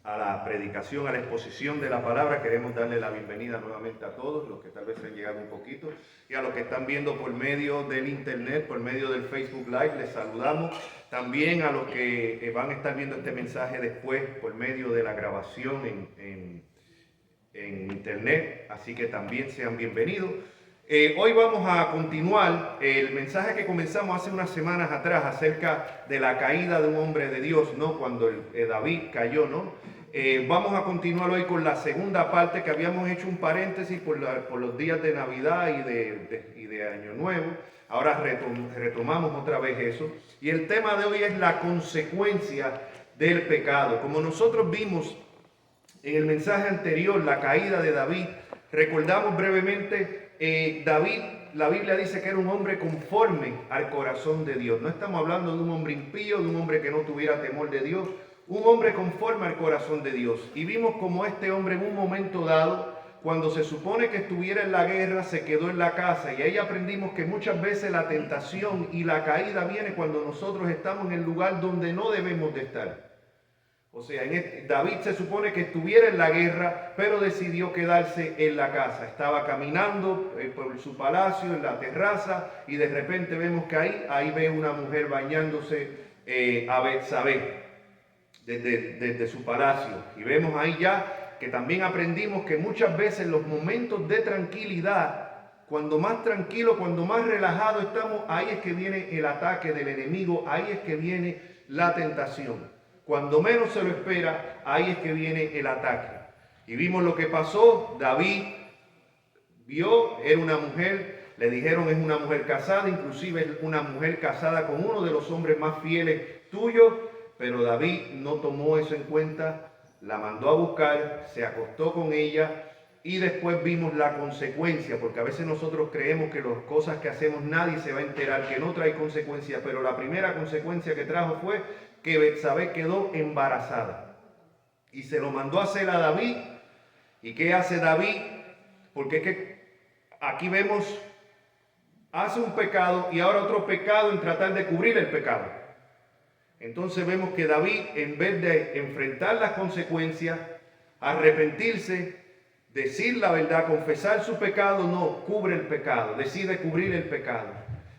a la predicación, a la exposición de la palabra. Queremos darle la bienvenida nuevamente a todos los que tal vez han llegado un poquito y a los que están viendo por medio del internet, por medio del Facebook Live. Les saludamos. También a los que van a estar viendo este mensaje después por medio de la grabación en internet, así que también sean bienvenidos. Hoy vamos a continuar el mensaje que comenzamos hace unas semanas atrás acerca de la caída de un hombre de Dios, ¿no? Cuando David cayó, ¿no? Vamos a continuar hoy con la segunda parte, que habíamos hecho un paréntesis por los días de Navidad y de Año Nuevo. Ahora retomamos otra vez eso. Y el tema de hoy es la consecuencia del pecado. Como nosotros vimos en el mensaje anterior, la caída de David, recordamos brevemente, David, la Biblia dice que era un hombre conforme al corazón de Dios. No estamos hablando de un hombre impío, de un hombre que no tuviera temor de Dios, un hombre conforme al corazón de Dios. Y vimos como este hombre en un momento dado, cuando se supone que estuviera en la guerra, se quedó en la casa. Y ahí aprendimos que muchas veces la tentación y la caída viene cuando nosotros estamos en el lugar donde no debemos de estar. O sea, David se supone que estuviera en la guerra, pero decidió quedarse en la casa. Estaba caminando por su palacio, en la terraza, y de repente vemos que ahí ve una mujer bañándose a Betsabé desde su palacio. Y vemos ahí ya que también aprendimos que muchas veces los momentos de tranquilidad, cuando más tranquilo, cuando más relajado estamos, ahí es que viene el ataque del enemigo, ahí es que viene la tentación. Cuando menos se lo espera, ahí es que viene el ataque. Y vimos lo que pasó. David vio, era una mujer, le dijeron es una mujer casada, inclusive es una mujer casada con uno de los hombres más fieles tuyos, pero David no tomó eso en cuenta, la mandó a buscar, se acostó con ella y después vimos la consecuencia, porque a veces nosotros creemos que las cosas que hacemos nadie se va a enterar, que no trae consecuencias, pero la primera consecuencia que trajo fue que Betsabé quedó embarazada y se lo mandó a hacer a David. ¿Y qué hace David? Porque es que aquí vemos, hace un pecado y ahora otro pecado en tratar de cubrir el pecado. Entonces vemos que David, en vez de enfrentar las consecuencias, arrepentirse, decir la verdad, confesar su pecado, no, cubre el pecado, decide cubrir el pecado.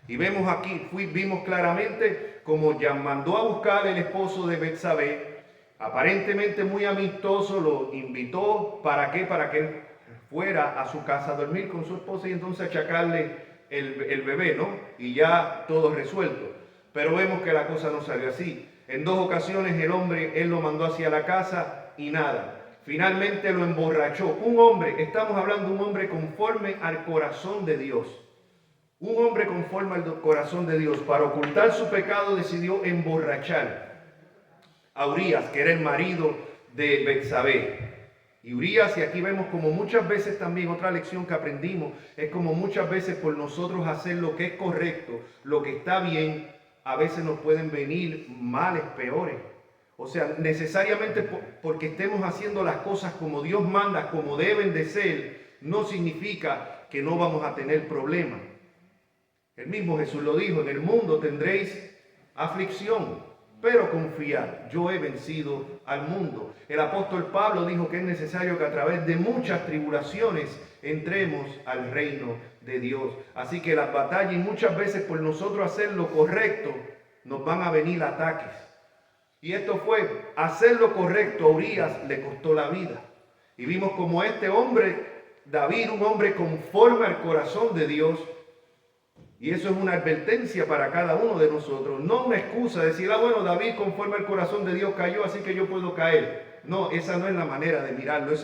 Y vemos aquí, vimos claramente como ya mandó a buscar el esposo de Betsabé, aparentemente muy amistoso, lo invitó, ¿para qué? Para que él fuera a su casa a dormir con su esposa y entonces achacarle el bebé, ¿no? Y ya todo resuelto. Pero vemos que la cosa no salió así. En dos ocasiones el hombre, él lo mandó hacia la casa y nada. Finalmente lo emborrachó. Un hombre, estamos hablando de un hombre conforme al corazón de Dios. Un hombre conforme al corazón de Dios, para ocultar su pecado, decidió emborrachar a Urías, que era el marido de Betsabé. Y Urías, y aquí vemos como muchas veces también, otra lección que aprendimos, es como muchas veces por nosotros hacer lo que es correcto, lo que está bien, a veces nos pueden venir males peores. O sea, necesariamente porque estemos haciendo las cosas como Dios manda, como deben de ser, no significa que no vamos a tener problemas. El mismo Jesús lo dijo, en el mundo tendréis aflicción, pero confiad, yo he vencido al mundo. El apóstol Pablo dijo que es necesario que a través de muchas tribulaciones entremos al reino de Dios. Así que las batallas, y muchas veces por nosotros hacer lo correcto, nos van a venir ataques. Y esto fue, hacer lo correcto a Urías le costó la vida. Y vimos como este hombre, David, un hombre conforme al corazón de Dios. Y eso es una advertencia para cada uno de nosotros. No una excusa de decir, bueno, David conforme al corazón de Dios cayó, así que yo puedo caer. No, esa no es la manera de mirarlo.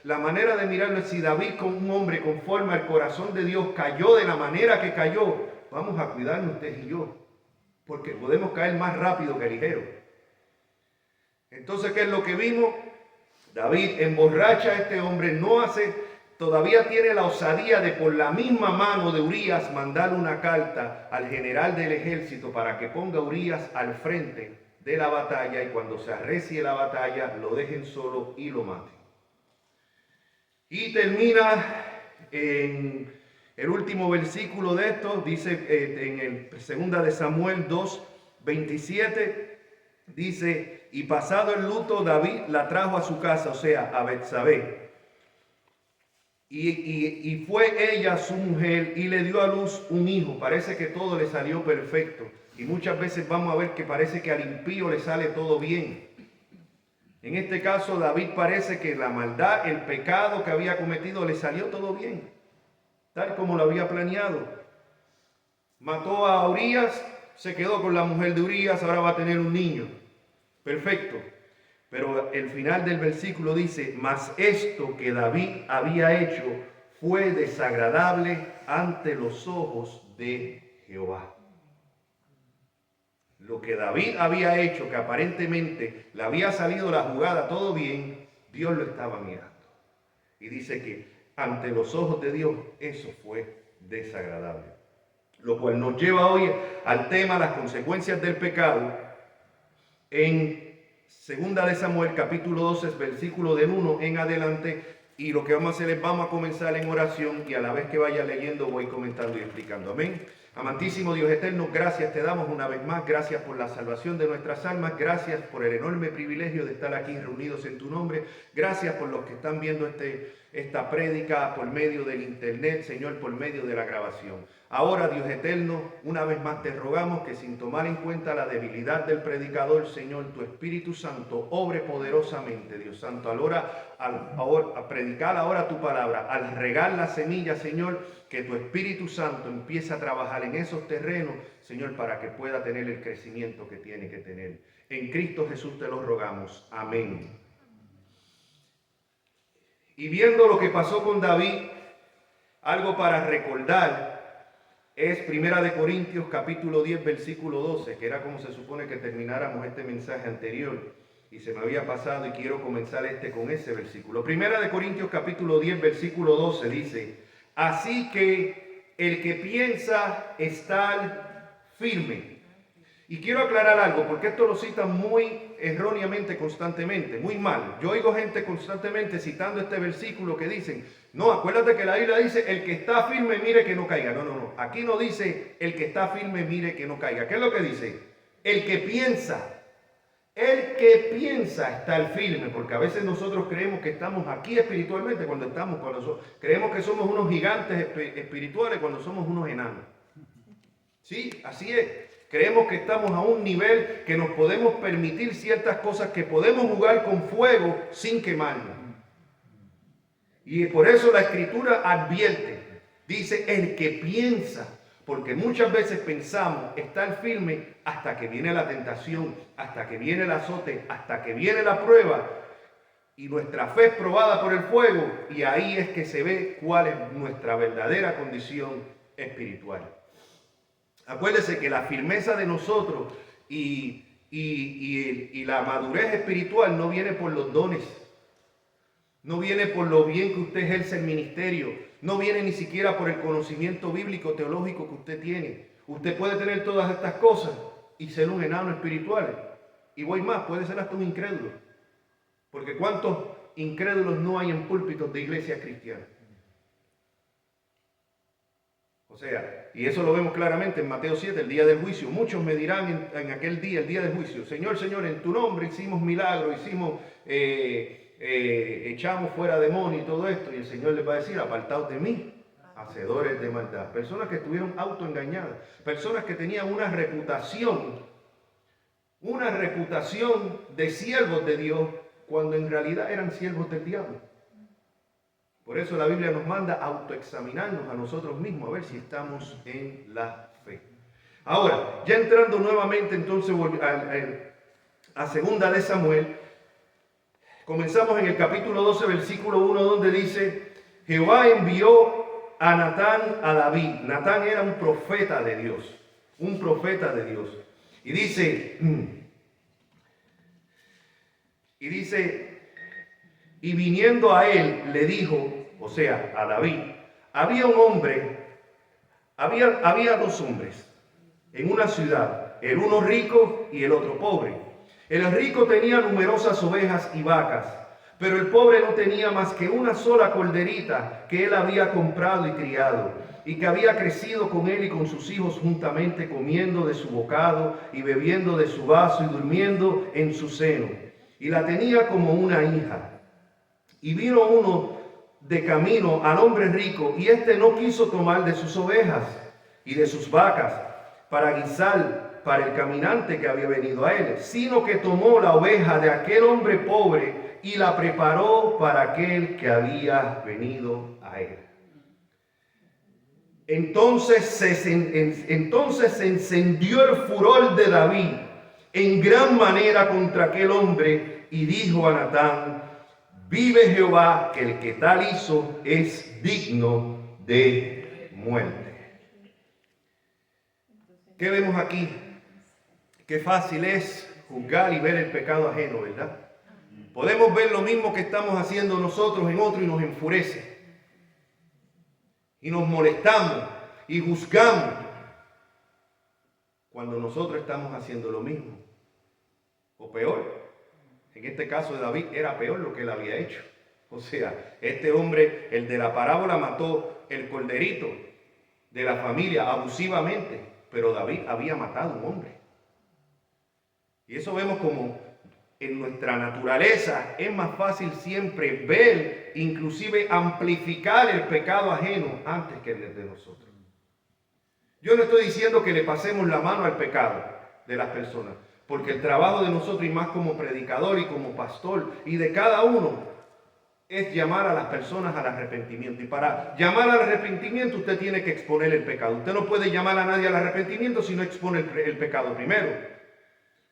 La manera de mirarlo es si David, como un hombre conforme al corazón de Dios, cayó de la manera que cayó. Vamos a cuidarnos usted y yo, porque podemos caer más rápido que ligero. Entonces, ¿qué es lo que vimos? David emborracha a este hombre, todavía tiene la osadía de por la misma mano de Urías mandar una carta al general del ejército para que ponga a Urías al frente de la batalla y cuando se arrecie la batalla lo dejen solo y lo maten. Y termina en el último versículo de esto, dice en el 2 de Samuel 2:27, dice: y pasado el luto, David la trajo a su casa, o sea, a Betsabé. Y fue ella su mujer y le dio a luz un hijo. Parece que todo le salió perfecto. Y muchas veces vamos a ver que parece que al impío le sale todo bien. En este caso, David parece que la maldad, el pecado que había cometido, le salió todo bien, tal como lo había planeado. Mató a Urías, se quedó con la mujer de Urías, ahora va a tener un niño. Perfecto. Pero el final del versículo dice, mas esto que David había hecho fue desagradable ante los ojos de Jehová. Lo que David había hecho, que aparentemente le había salido la jugada todo bien, Dios lo estaba mirando. Y dice que ante los ojos de Dios eso fue desagradable. Lo cual nos lleva hoy al tema, las consecuencias del pecado, en 2 de Samuel, capítulo 12, versículo del 1 en adelante. Y lo que vamos a hacer es, vamos a comenzar en oración y a la vez que vaya leyendo voy comentando y explicando. Amén. Amantísimo Dios eterno, gracias te damos una vez más. Gracias por la salvación de nuestras almas. Gracias por el enorme privilegio de estar aquí reunidos en tu nombre. Gracias por los que están viendo esta prédica por medio del internet, Señor, por medio de la grabación. Ahora, Dios eterno, una vez más te rogamos que sin tomar en cuenta la debilidad del predicador, Señor, tu Espíritu Santo obre poderosamente, Dios Santo, a predicar ahora tu palabra, al regar la semilla, Señor, que tu Espíritu Santo empiece a trabajar en esos terrenos, Señor, para que pueda tener el crecimiento que tiene que tener. En Cristo Jesús te lo rogamos. Amén. Y viendo lo que pasó con David, algo para recordar es 1 Corintios capítulo 10 versículo 12, que era como se supone que termináramos este mensaje anterior y se me había pasado y quiero comenzar con ese versículo. 1 Corintios capítulo 10 versículo 12 dice, así que el que piensa estar firme. Y quiero aclarar algo, porque esto lo citan muy erróneamente, constantemente, muy mal. Yo oigo gente constantemente citando este versículo que dicen, no, acuérdate que la Biblia dice, el que está firme mire que no caiga. No. Aquí no dice, el que está firme mire que no caiga. ¿Qué es lo que dice? El que piensa estar firme, porque a veces nosotros creemos que estamos aquí espiritualmente creemos que somos unos gigantes espirituales cuando somos unos enanos. Sí, así es. Creemos que estamos a un nivel que nos podemos permitir ciertas cosas, que podemos jugar con fuego sin quemarnos. Y por eso la Escritura advierte, dice el que piensa, porque muchas veces pensamos estar firme hasta que viene la tentación, hasta que viene el azote, hasta que viene la prueba, y nuestra fe es probada por el fuego, y ahí es que se ve cuál es nuestra verdadera condición espiritual. Acuérdese que la firmeza de nosotros y la madurez espiritual no viene por los dones, no viene por lo bien que usted ejerce el ministerio, no viene ni siquiera por el conocimiento bíblico, teológico que usted tiene. Usted puede tener todas estas cosas y ser un enano espiritual. Y voy más, puede ser hasta un incrédulo. Porque ¿cuántos incrédulos no hay en púlpitos de iglesias cristianas? O sea, y eso lo vemos claramente en Mateo 7, el día del juicio. Muchos me dirán en aquel día, el día del juicio, Señor, Señor, en tu nombre hicimos milagros, echamos fuera demonios y todo esto. Y el Señor les va a decir, apartaos de mí, hacedores de maldad. Personas que estuvieron autoengañadas, personas que tenían una reputación de siervos de Dios, cuando en realidad eran siervos del diablo. Por eso la Biblia nos manda a autoexaminarnos a nosotros mismos, a ver si estamos en la fe. Ahora, ya entrando nuevamente entonces a 2 de Samuel, comenzamos en el capítulo 12, versículo 1, donde dice, Jehová envió a Natán a David. Natán era un profeta de Dios, Y dice, y viniendo a él, le dijo, o sea, a David, había dos hombres en una ciudad, el uno rico y el otro pobre. El rico tenía numerosas ovejas y vacas, Pero el pobre no tenía más que una sola corderita que él había comprado y criado, y que había crecido con él y con sus hijos juntamente, comiendo de su bocado y bebiendo de su vaso y durmiendo en su seno. Y la tenía como una hija. Y vino uno de camino al hombre rico, y éste no quiso tomar de sus ovejas y de sus vacas para guisar para el caminante que había venido a él, sino que tomó la oveja de aquel hombre pobre y la preparó para aquel que había venido a él. Entonces se encendió el furor de David en gran manera contra aquel hombre y dijo a Natán: vive Jehová, que el que tal hizo es digno de muerte. ¿Qué vemos aquí? Qué fácil es juzgar y ver el pecado ajeno, ¿verdad? Podemos ver lo mismo que estamos haciendo nosotros en otro y nos enfurece. Y nos molestamos y juzgamos cuando nosotros estamos haciendo lo mismo. O peor. En este caso de David era peor lo que él había hecho. O sea, este hombre, el de la parábola, mató el corderito de la familia abusivamente. Pero David había matado a un hombre. Y eso vemos como en nuestra naturaleza es más fácil siempre ver, inclusive amplificar el pecado ajeno antes que el de nosotros. Yo no estoy diciendo que le pasemos la mano al pecado de las personas, porque el trabajo de nosotros, y más como predicador y como pastor, y de cada uno, es llamar a las personas al arrepentimiento. Y para llamar al arrepentimiento usted tiene que exponer el pecado. Usted no puede llamar a nadie al arrepentimiento si no expone el pecado primero.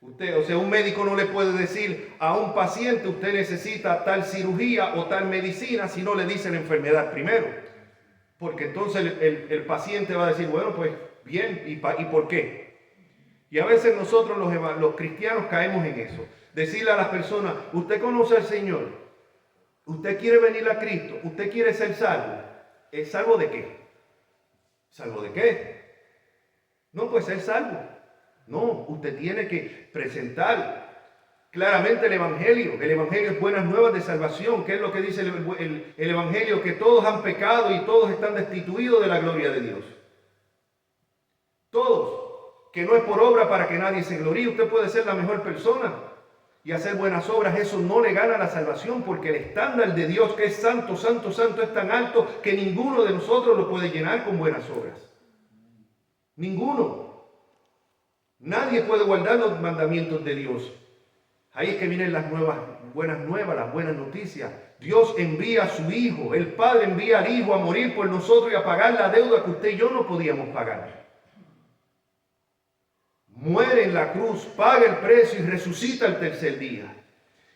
Un médico no le puede decir a un paciente: usted necesita tal cirugía o tal medicina, si no le dice la enfermedad primero. Porque entonces el paciente va a decir: bueno, pues bien, ¿y por qué? Y a veces nosotros los cristianos caemos en eso. Decirle a las personas: usted conoce al Señor, usted quiere venir a Cristo, usted quiere ser salvo. ¿Es salvo de qué? ¿Salvo de qué? No, pues ser salvo. No, usted tiene que presentar claramente el Evangelio. El Evangelio es buenas nuevas de salvación. ¿Qué es lo que dice el Evangelio? Que todos han pecado y todos están destituidos de la gloria de Dios. Todos. Que no es por obra para que nadie se gloríe. Usted puede ser la mejor persona y hacer buenas obras. Eso no le gana la salvación, porque el estándar de Dios, que es santo, santo, santo, es tan alto que ninguno de nosotros lo puede llenar con buenas obras. Ninguno. Nadie puede guardar los mandamientos de Dios. Ahí es que vienen las buenas nuevas, las buenas noticias. Dios envía a su Hijo, el Padre envía al Hijo a morir por nosotros y a pagar la deuda que usted y yo no podíamos pagar. Muere en la cruz, paga el precio y resucita el tercer día.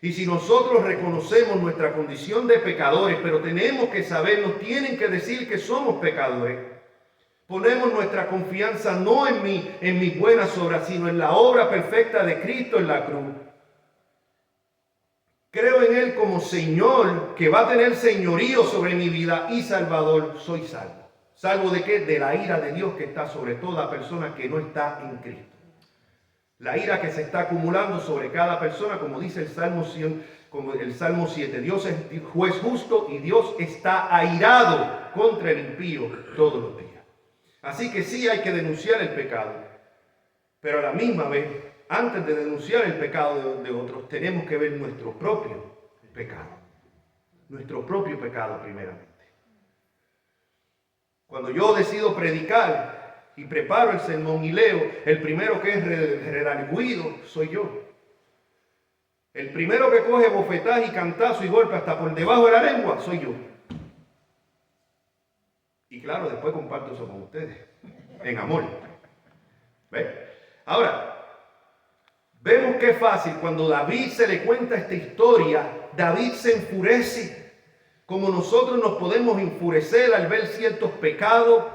Y si nosotros reconocemos nuestra condición de pecadores, pero tenemos que saber, nos tienen que decir que somos pecadores, ponemos nuestra confianza no en mis buenas obras, sino en la obra perfecta de Cristo en la cruz. Creo en Él como Señor, que va a tener señorío sobre mi vida, y Salvador. Soy salvo. ¿Salvo de qué? De la ira de Dios que está sobre toda persona que no está en Cristo. La ira que se está acumulando sobre cada persona, como dice el Salmo 7. Dios es juez justo y Dios está airado contra el impío todos los días. Así que sí hay que denunciar el pecado, pero a la misma vez, antes de denunciar el pecado de otros, tenemos que ver nuestro propio pecado. Nuestro propio pecado primeramente. Cuando yo decido predicar y preparo el sermón y leo, el primero que es redarguido soy yo. El primero que coge bofetadas y cantazo y golpe hasta por debajo de la lengua soy yo. Y claro, después comparto eso con ustedes, en amor. ¿Ven? Ahora, vemos qué fácil. Cuando David se le cuenta esta historia, David se enfurece. Como nosotros nos podemos enfurecer al ver ciertos pecados,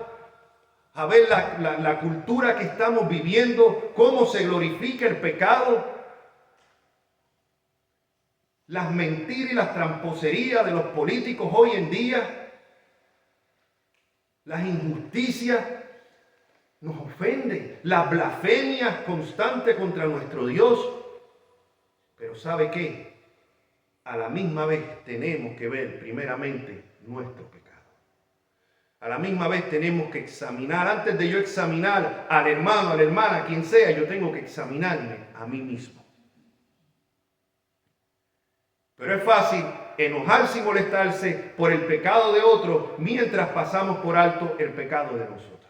a ver la cultura que estamos viviendo, cómo se glorifica el pecado, las mentiras y las tramposerías de los políticos hoy en día, las injusticias nos ofenden, las blasfemias constantes contra nuestro Dios. Pero ¿sabe qué? a la misma vez tenemos que ver primeramente nuestro pecado. A la misma vez tenemos que examinar, antes de yo examinar al hermano, a la hermana, a quien sea, yo tengo que examinarme a mí mismo. Pero es fácil enojarse y molestarse por el pecado de otro mientras pasamos por alto el pecado de nosotros.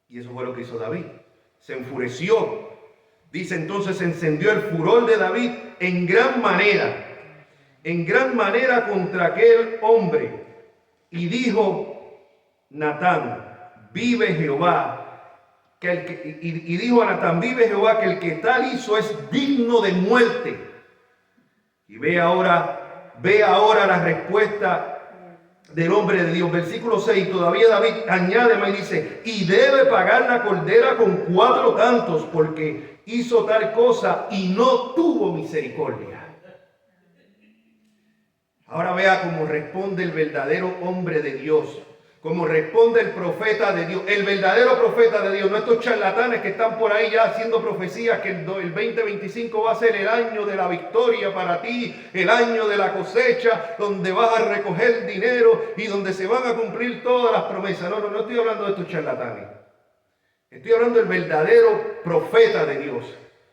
Y eso fue lo que hizo David. Se enfureció. Dice entonces, se encendió el furor de David en gran manera contra aquel hombre. Y dijo Natán, vive Jehová, y dijo a Natán, vive Jehová, que el que tal hizo es digno de muerte. Y ve ahora la respuesta del hombre de Dios. Versículo 6, todavía David añade más y dice, y debe pagar la cordera con 4 tantos, porque hizo tal cosa y no tuvo misericordia. Ahora vea cómo responde el verdadero hombre de Dios, cómo responde el profeta de Dios, el verdadero profeta de Dios, no estos charlatanes que están por ahí ya haciendo profecías que el 2025 va a ser el año de la victoria para ti, el año de la cosecha, donde vas a recoger dinero y donde se van a cumplir todas las promesas. No estoy hablando de estos charlatanes. Estoy hablando del verdadero profeta de Dios.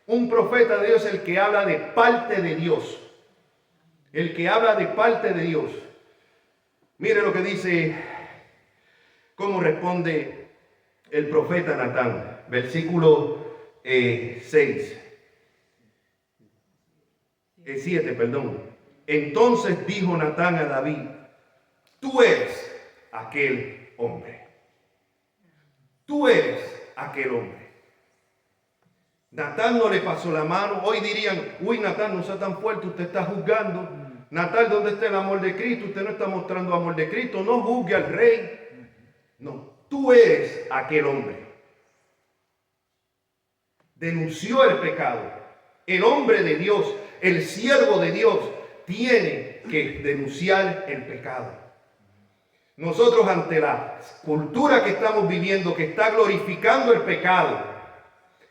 Un profeta de Dios es el que habla de parte de Dios. El que habla de parte de Dios. Mire lo que dice, cómo responde el profeta Natán. Versículo 7, perdón. Entonces dijo Natán a David, tú eres aquel hombre. Tú eres aquel hombre. Natán no le pasó la mano. Hoy dirían, uy, Natán, no sea tan fuerte, usted está juzgando. Natán, ¿dónde está el amor de Cristo? Usted no está mostrando amor de Cristo. No juzgue al rey. No, tú eres aquel hombre. Denunció el pecado. El hombre de Dios, el siervo de Dios, tiene que denunciar el pecado. Nosotros, ante la cultura que estamos viviendo, que está glorificando el pecado,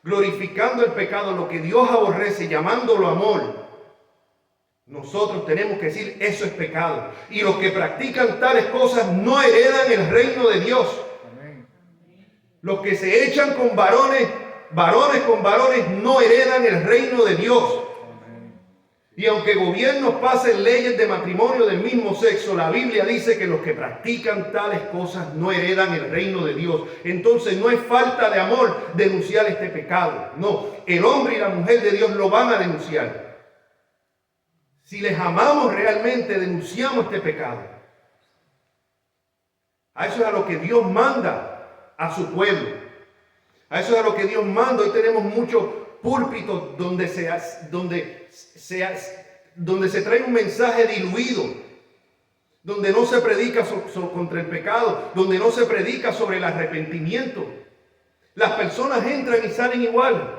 lo que Dios aborrece, llamándolo amor, nosotros tenemos que decir, eso es pecado. Y los que practican tales cosas no heredan el reino de Dios. Amén. Los que se echan con varones con varones, no heredan el reino de Dios. Amén. Y aunque gobiernos pasen leyes de matrimonio del mismo sexo, la Biblia dice que los que practican tales cosas no heredan el reino de Dios. Entonces no es falta de amor denunciar este pecado. No, el hombre y la mujer de Dios lo van a denunciar. Si les amamos realmente, denunciamos este pecado. A eso es a lo que Dios manda a su pueblo. A eso es a lo que Dios manda. Hoy tenemos muchos púlpitos donde se trae un mensaje diluido, donde no se predica contra el pecado, donde no se predica sobre el arrepentimiento. Las personas entran y salen igual.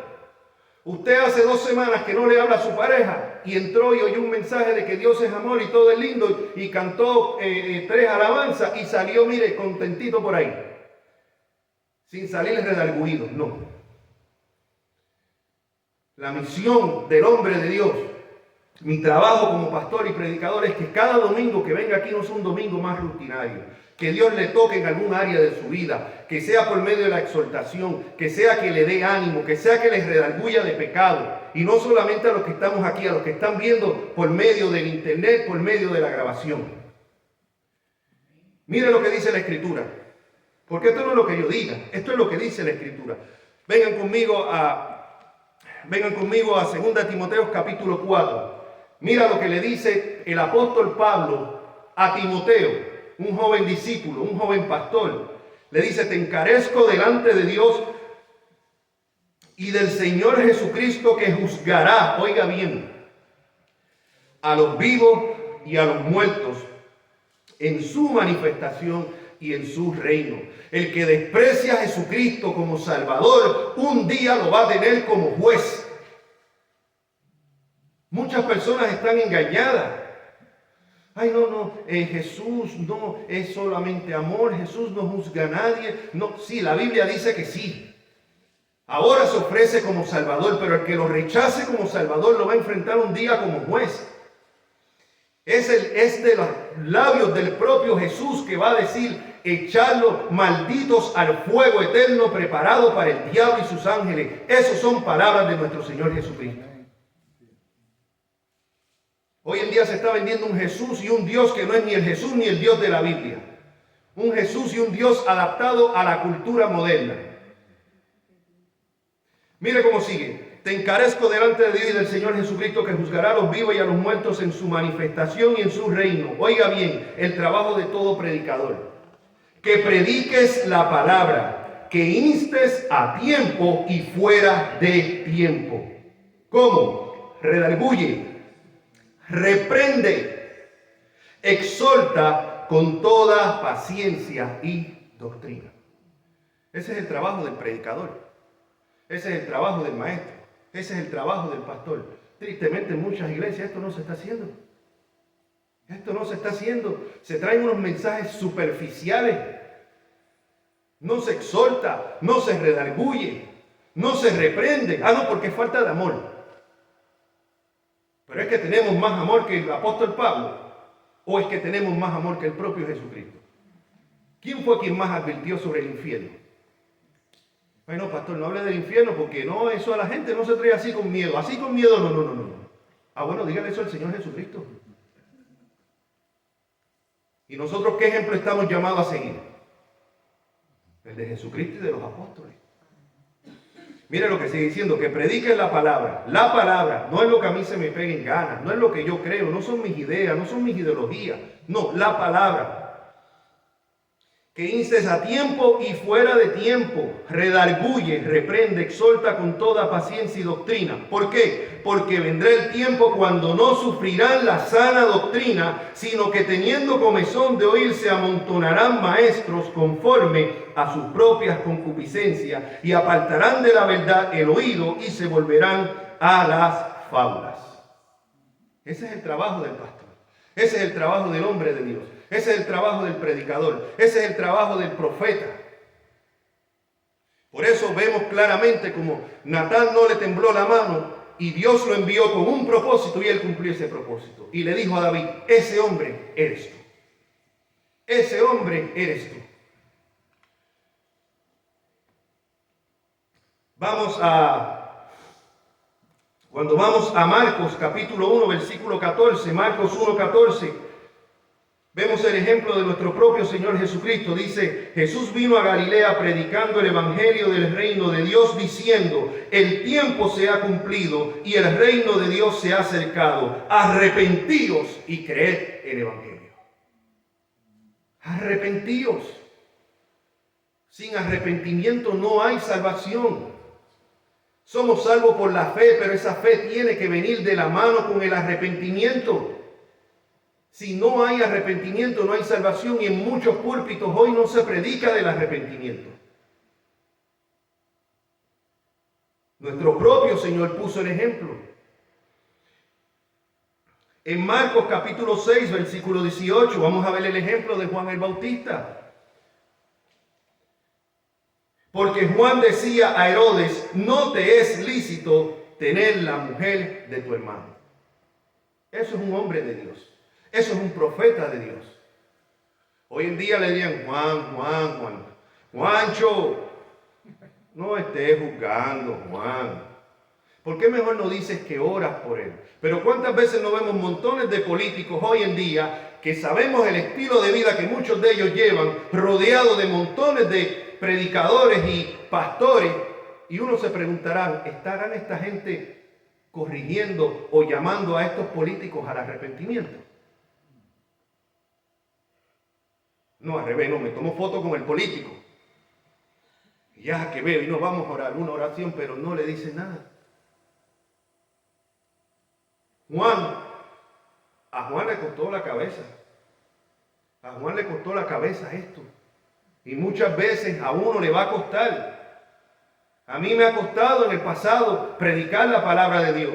Usted hace 2 semanas que no le habla a su pareja y entró y oyó un mensaje de que Dios es amor y todo es lindo y cantó 3 alabanzas y salió, mire, contentito por ahí, sin salir redarguido. No. La misión del hombre de Dios, mi trabajo como pastor y predicador, es que cada domingo que venga aquí no sea un domingo más rutinario. Que Dios le toque en algún área de su vida, que sea por medio de la exhortación, que sea que le dé ánimo, que sea que les redarguya de pecado. Y no solamente a los que estamos aquí, a los que están viendo por medio del internet, por medio de la grabación. Mire lo que dice la Escritura. Porque esto no es lo que yo diga, esto es lo que dice la Escritura. Vengan conmigo a 2 Timoteo capítulo 4. Mira lo que le dice el apóstol Pablo a Timoteo, un joven discípulo, un joven pastor. Le dice, te encarezco delante de Dios y del Señor Jesucristo, que juzgará, oiga bien, a los vivos y a los muertos en su manifestación y en su reino. El que desprecia a Jesucristo como Salvador, un día lo va a tener como juez. Muchas personas están engañadas. Ay, no, Jesús no es solamente amor, Jesús no juzga a nadie. No, sí, la Biblia dice que sí. Ahora se ofrece como Salvador, pero el que lo rechace como Salvador lo va a enfrentar un día como juez. Es de los labios del propio Jesús que va a decir: echarlos malditos al fuego eterno preparado para el diablo y sus ángeles. Esas son palabras de nuestro Señor Jesucristo. Hoy en día se está vendiendo un Jesús y un Dios que no es ni el Jesús ni el Dios de la Biblia. Un Jesús y un Dios adaptado a la cultura moderna. Mire cómo sigue. Te encarezco delante de Dios y del Señor Jesucristo, que juzgará a los vivos y a los muertos en su manifestación y en su reino. Oiga bien, el trabajo de todo predicador. Que prediques la palabra, que instes a tiempo y fuera de tiempo. ¿Cómo? Redarguye, reprende, exhorta con toda paciencia y doctrina. Ese es el trabajo del predicador. Ese es el trabajo del maestro. Ese es el trabajo del pastor. Tristemente en muchas iglesias esto no se está haciendo. Esto no se está haciendo. Se traen unos mensajes superficiales. No se exhorta, no se redarguye, no se reprende. No, porque es falta de amor. Pero es que tenemos más amor que el apóstol Pablo, o es que tenemos más amor que el propio Jesucristo. ¿Quién fue quien más advirtió sobre el infierno? Bueno, pastor, no hable del infierno, porque no, eso a la gente no se trae así con miedo. Así con miedo, no. Bueno, dígale eso al Señor Jesucristo. ¿Y nosotros qué ejemplo estamos llamados a seguir? El de Jesucristo y de los apóstoles. Mire lo que sigue diciendo, que prediquen la palabra. La palabra no es lo que a mí se me pegue en ganas, no es lo que yo creo, no son mis ideas, no son mis ideologías. No, la palabra. Que instes a tiempo y fuera de tiempo, redarguye, reprende, exhorta con toda paciencia y doctrina. ¿Por qué? Porque vendrá el tiempo cuando no sufrirán la sana doctrina, sino que teniendo comezón de oír se amontonarán maestros conforme a sus propias concupiscencias y apartarán de la verdad el oído y se volverán a las fábulas. Ese es el trabajo del pastor. Ese es el trabajo del hombre de Dios. Ese es el trabajo del predicador. Ese es el trabajo del profeta. Por eso vemos claramente como Natán no le tembló la mano y Dios lo envió con un propósito y él cumplió ese propósito. Y le dijo a David: ese hombre eres tú. Ese hombre eres tú. Cuando vamos a Marcos capítulo 1, versículo 14, Marcos 1, 14, vemos el ejemplo de nuestro propio Señor Jesucristo. Dice: Jesús vino a Galilea predicando el evangelio del reino de Dios, diciendo: el tiempo se ha cumplido y el reino de Dios se ha acercado. Arrepentíos y creed el evangelio. Arrepentíos. Sin arrepentimiento no hay salvación. Somos salvos por la fe, pero esa fe tiene que venir de la mano con el arrepentimiento. Si no hay arrepentimiento, no hay salvación, y en muchos púlpitos hoy no se predica del arrepentimiento. Nuestro propio Señor puso el ejemplo. En Marcos capítulo 6, versículo 18, vamos a ver el ejemplo de Juan el Bautista. Porque Juan decía a Herodes: no te es lícito tener la mujer de tu hermano. Eso es un hombre de Dios. Eso es un profeta de Dios. Hoy en día le dirían: Juancho, no estés juzgando, Juan. ¿Por qué mejor no dices que oras por él? Pero ¿cuántas veces no vemos montones de políticos hoy en día que sabemos el estilo de vida que muchos de ellos llevan, rodeados de montones de predicadores y pastores? Y uno se preguntará: ¿estarán esta gente corrigiendo o llamando a estos políticos al arrepentimiento? No, al revés, no, me tomo foto con el político. Y ya que veo, y nos vamos a orar una oración, pero no le dice nada. A Juan le costó la cabeza. A Juan le costó la cabeza esto. Y muchas veces a uno le va a costar. A mí me ha costado en el pasado predicar la palabra de Dios.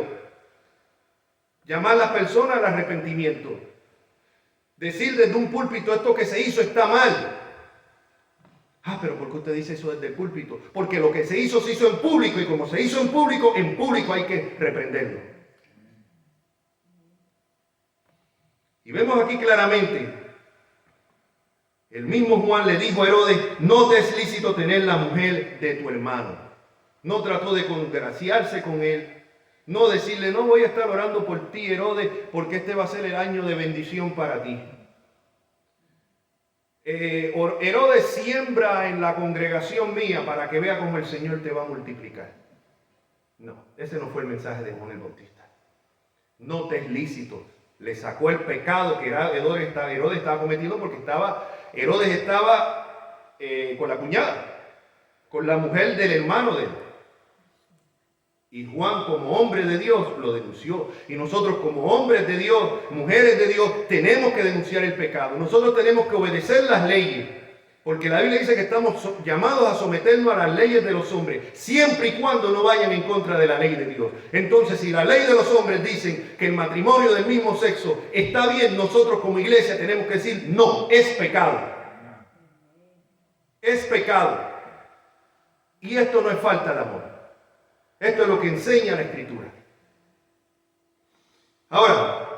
Llamar a las personas al arrepentimiento. Decir desde un púlpito: esto que se hizo está mal. Pero ¿por qué usted dice eso desde el púlpito? Porque lo que se hizo en público, y como se hizo en público hay que reprenderlo. Y vemos aquí claramente, el mismo Juan le dijo a Herodes, no te es lícito tener la mujer de tu hermano. No trató de congraciarse con él, no decirle, no voy a estar orando por ti, Herodes, porque este va a ser el año de bendición para ti. Herodes siembra en la congregación mía para que vea cómo el Señor te va a multiplicar. No, ese no fue el mensaje de Juan el Bautista. No te es lícito. Le sacó el pecado que Herodes estaba cometiendo porque Herodes estaba con la cuñada, con la mujer del hermano de él. Y Juan, como hombre de Dios, lo denunció. Y nosotros, como hombres de Dios, mujeres de Dios, tenemos que denunciar el pecado. Nosotros tenemos que obedecer las leyes. Porque la Biblia dice que estamos llamados a someternos a las leyes de los hombres, siempre y cuando no vayan en contra de la ley de Dios. Entonces, si la ley de los hombres dicen que el matrimonio del mismo sexo está bien, nosotros como iglesia tenemos que decir, no, es pecado. Es pecado. Y esto no es falta de amor. Esto es lo que enseña la Escritura. Ahora,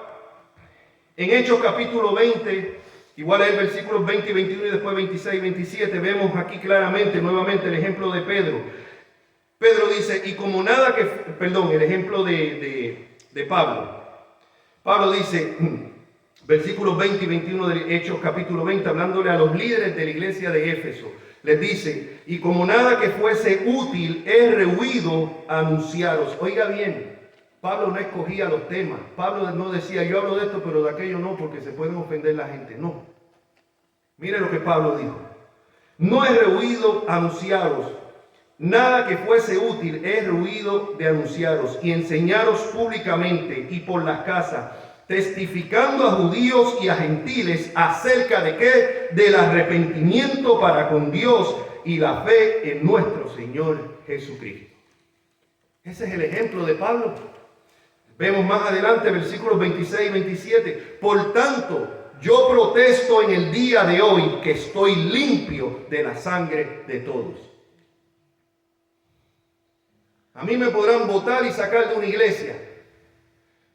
en Hechos capítulo 20, igual es versículos 20 y 21 y después 26 y 27, vemos aquí claramente nuevamente el ejemplo de Pedro. Pedro dice, y como nada que, el ejemplo de Pablo. Pablo dice, versículos 20 y 21 de Hechos capítulo 20, hablándole a los líderes de la iglesia de Éfeso. Les dice, y como nada que fuese útil, he rehuido anunciaros. Oiga bien, Pablo no escogía los temas. Pablo no decía, yo hablo de esto, pero de aquello no, porque se pueden ofender la gente. No. Mire lo que Pablo dijo. No he rehuido anunciaros. Nada que fuese útil, he rehuido de anunciaros y enseñaros públicamente y por las casas, testificando a judíos y a gentiles acerca de qué, del arrepentimiento para con Dios y la fe en nuestro Señor Jesucristo. Ese es el ejemplo de Pablo. Vemos más adelante versículos 26 y 27. Por tanto, yo protesto en el día de hoy que estoy limpio de la sangre de todos. A mí me podrán votar y sacar de una iglesia,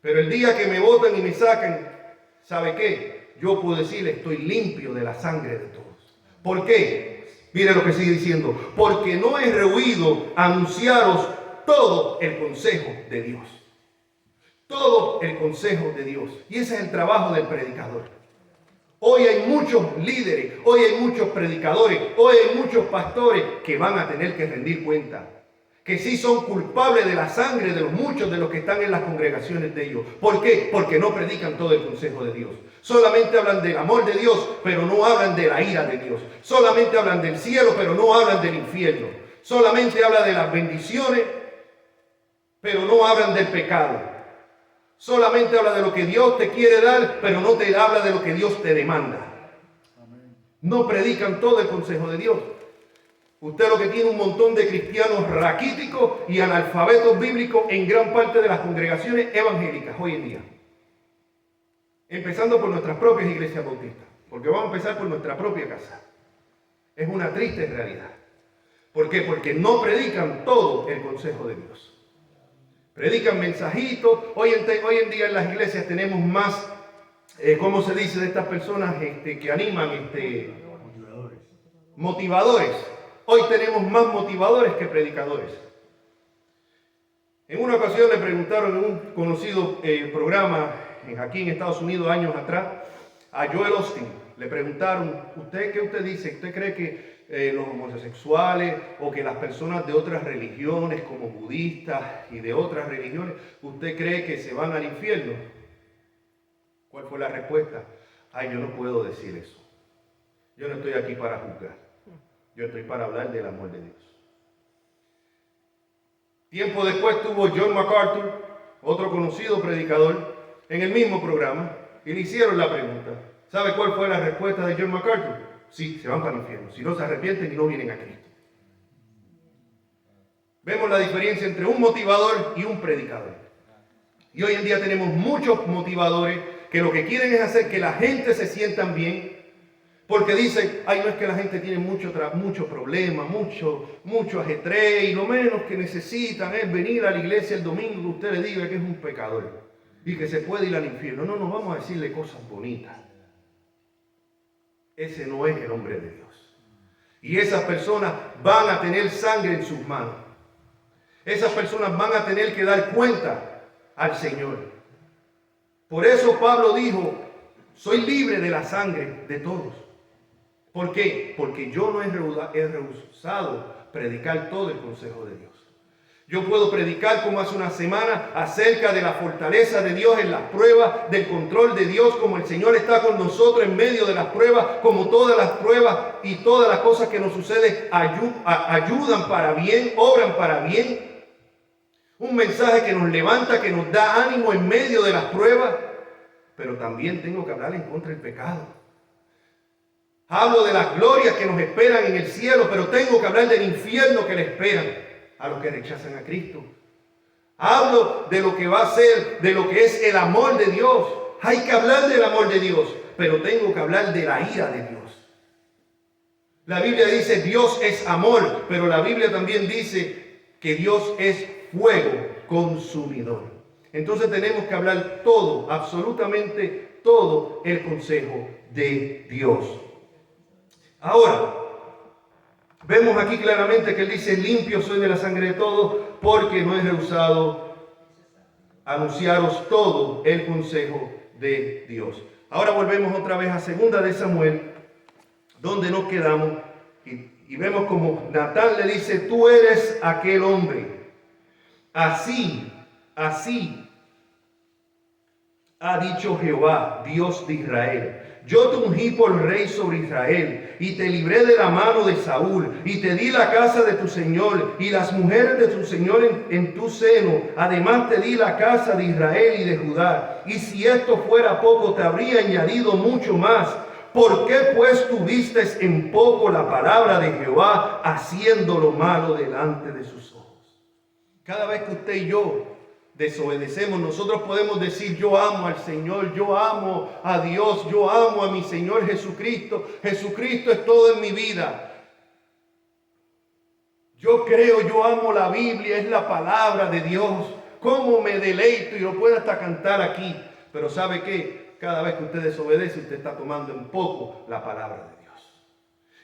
pero el día que me voten y me saquen, ¿sabe qué? Yo puedo decir, estoy limpio de la sangre de todos. ¿Por qué? Mire lo que sigue diciendo. Porque no he rehuido anunciaros todo el consejo de Dios. Todo el consejo de Dios. Y ese es el trabajo del predicador. Hoy hay muchos líderes, hoy hay muchos predicadores, hoy hay muchos pastores que van a tener que rendir cuenta. Que sí son culpables de la sangre de los muchos de los que están en las congregaciones de ellos. ¿Por qué? Porque no predican todo el consejo de Dios. Solamente hablan del amor de Dios, pero no hablan de la ira de Dios. Solamente hablan del cielo, pero no hablan del infierno. Solamente hablan de las bendiciones, pero no hablan del pecado. Solamente habla de lo que Dios te quiere dar, pero no te habla de lo que Dios te demanda. No predican todo el consejo de Dios. Usted lo que tiene un montón de cristianos raquíticos y analfabetos bíblicos en gran parte de las congregaciones evangélicas hoy en día. Empezando por nuestras propias iglesias bautistas. Porque vamos a empezar por nuestra propia casa. Es una triste realidad. ¿Por qué? Porque no predican todo el consejo de Dios. Predican mensajitos. Hoy en día en las iglesias tenemos más, ¿cómo se dice de estas personas que animan? Motivadores. Hoy tenemos más motivadores que predicadores. En una ocasión le preguntaron en un conocido programa aquí en Estados Unidos años atrás a Joel Osteen. Le preguntaron, ¿qué usted dice? ¿Usted cree que los homosexuales o que las personas de otras religiones como budistas y de otras religiones, ¿usted cree que se van al infierno? ¿Cuál fue la respuesta? Ay, yo no puedo decir eso. Yo no estoy aquí para juzgar. Yo estoy para hablar del amor de Dios. Tiempo después tuvo John MacArthur, otro conocido predicador, en el mismo programa, y le hicieron la pregunta. ¿Sabe cuál fue la respuesta de John MacArthur? Sí, se van para el infierno. Si no se arrepienten y no vienen a Cristo. Vemos la diferencia entre un motivador y un predicador. Y hoy en día tenemos muchos motivadores que lo que quieren es hacer que la gente se sientan bien. Porque dicen, ay, no es que la gente tiene mucho problema, mucho ajetreo, y lo menos que necesitan es venir a la iglesia el domingo que usted le diga que es un pecador. y que se puede ir al infierno. No, vamos a decirle cosas bonitas. Ese no es el hombre de Dios. Y esas personas van a tener sangre en sus manos. Esas personas van a tener que dar cuenta al Señor. Por eso Pablo dijo, soy libre de la sangre de todos. ¿Por qué? Porque yo no he rehusado predicar todo el consejo de Dios. Yo puedo predicar como hace una semana acerca de la fortaleza de Dios en las pruebas, del control de Dios, como el Señor está con nosotros en medio de las pruebas, como todas las pruebas y todas las cosas que nos suceden ayudan para bien, obran para bien. Un mensaje que nos levanta, que nos da ánimo en medio de las pruebas, pero también tengo que hablar en contra del pecado. Hablo de las glorias que nos esperan en el cielo, pero tengo que hablar del infierno que le esperan a los que rechazan a Cristo. Hablo de lo que va a ser, de lo que es el amor de Dios. Hay que hablar del amor de Dios, pero tengo que hablar de la ira de Dios. La Biblia dice Dios es amor, pero la Biblia también dice que Dios es fuego consumidor. Entonces tenemos que hablar todo, absolutamente todo el consejo de Dios. Ahora, vemos aquí claramente que él dice, limpio soy de la sangre de todos, porque no he rehusado anunciaros todo el consejo de Dios. Ahora volvemos otra vez a 2 de Samuel, donde nos quedamos, y vemos como Natán le dice, tú eres aquel hombre. Así ha dicho Jehová, Dios de Israel. Yo te ungí por rey sobre Israel, y te libré de la mano de Saúl, y te di la casa de tu señor, y las mujeres de tu señor en tu seno. Además te di la casa de Israel y de Judá. Y si esto fuera poco, te habría añadido mucho más. ¿Por qué pues tuviste en poco la palabra de Jehová, haciendo lo malo delante de sus ojos? Cada vez que usted y yo desobedecemos, nosotros podemos decir, yo amo al Señor, yo amo a Dios, yo amo a mi Señor Jesucristo. Jesucristo es todo en mi vida. Yo creo, yo amo la Biblia, es la palabra de Dios. Cómo me deleito, y lo puedo hasta cantar aquí. Pero ¿sabe qué? Cada vez que usted desobedece, usted está tomando en poco la palabra de Dios.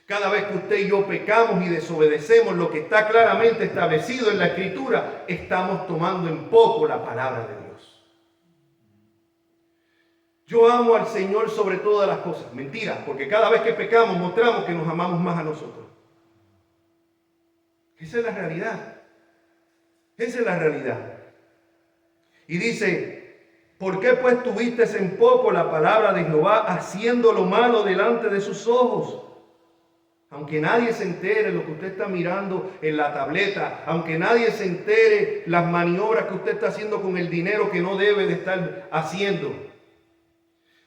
Cada vez que usted y yo pecamos y desobedecemos lo que está claramente establecido en la Escritura, estamos tomando en poco la palabra de Dios. Yo amo al Señor sobre todas las cosas. Mentira, porque cada vez que pecamos mostramos que nos amamos más a nosotros. Esa es la realidad. Esa es la realidad. Y dice, ¿por qué pues tuviste en poco la palabra de Jehová, haciendo lo malo delante de sus ojos? Aunque nadie se entere lo que usted está mirando en la tableta, aunque nadie se entere las maniobras que usted está haciendo con el dinero que no debe de estar haciendo,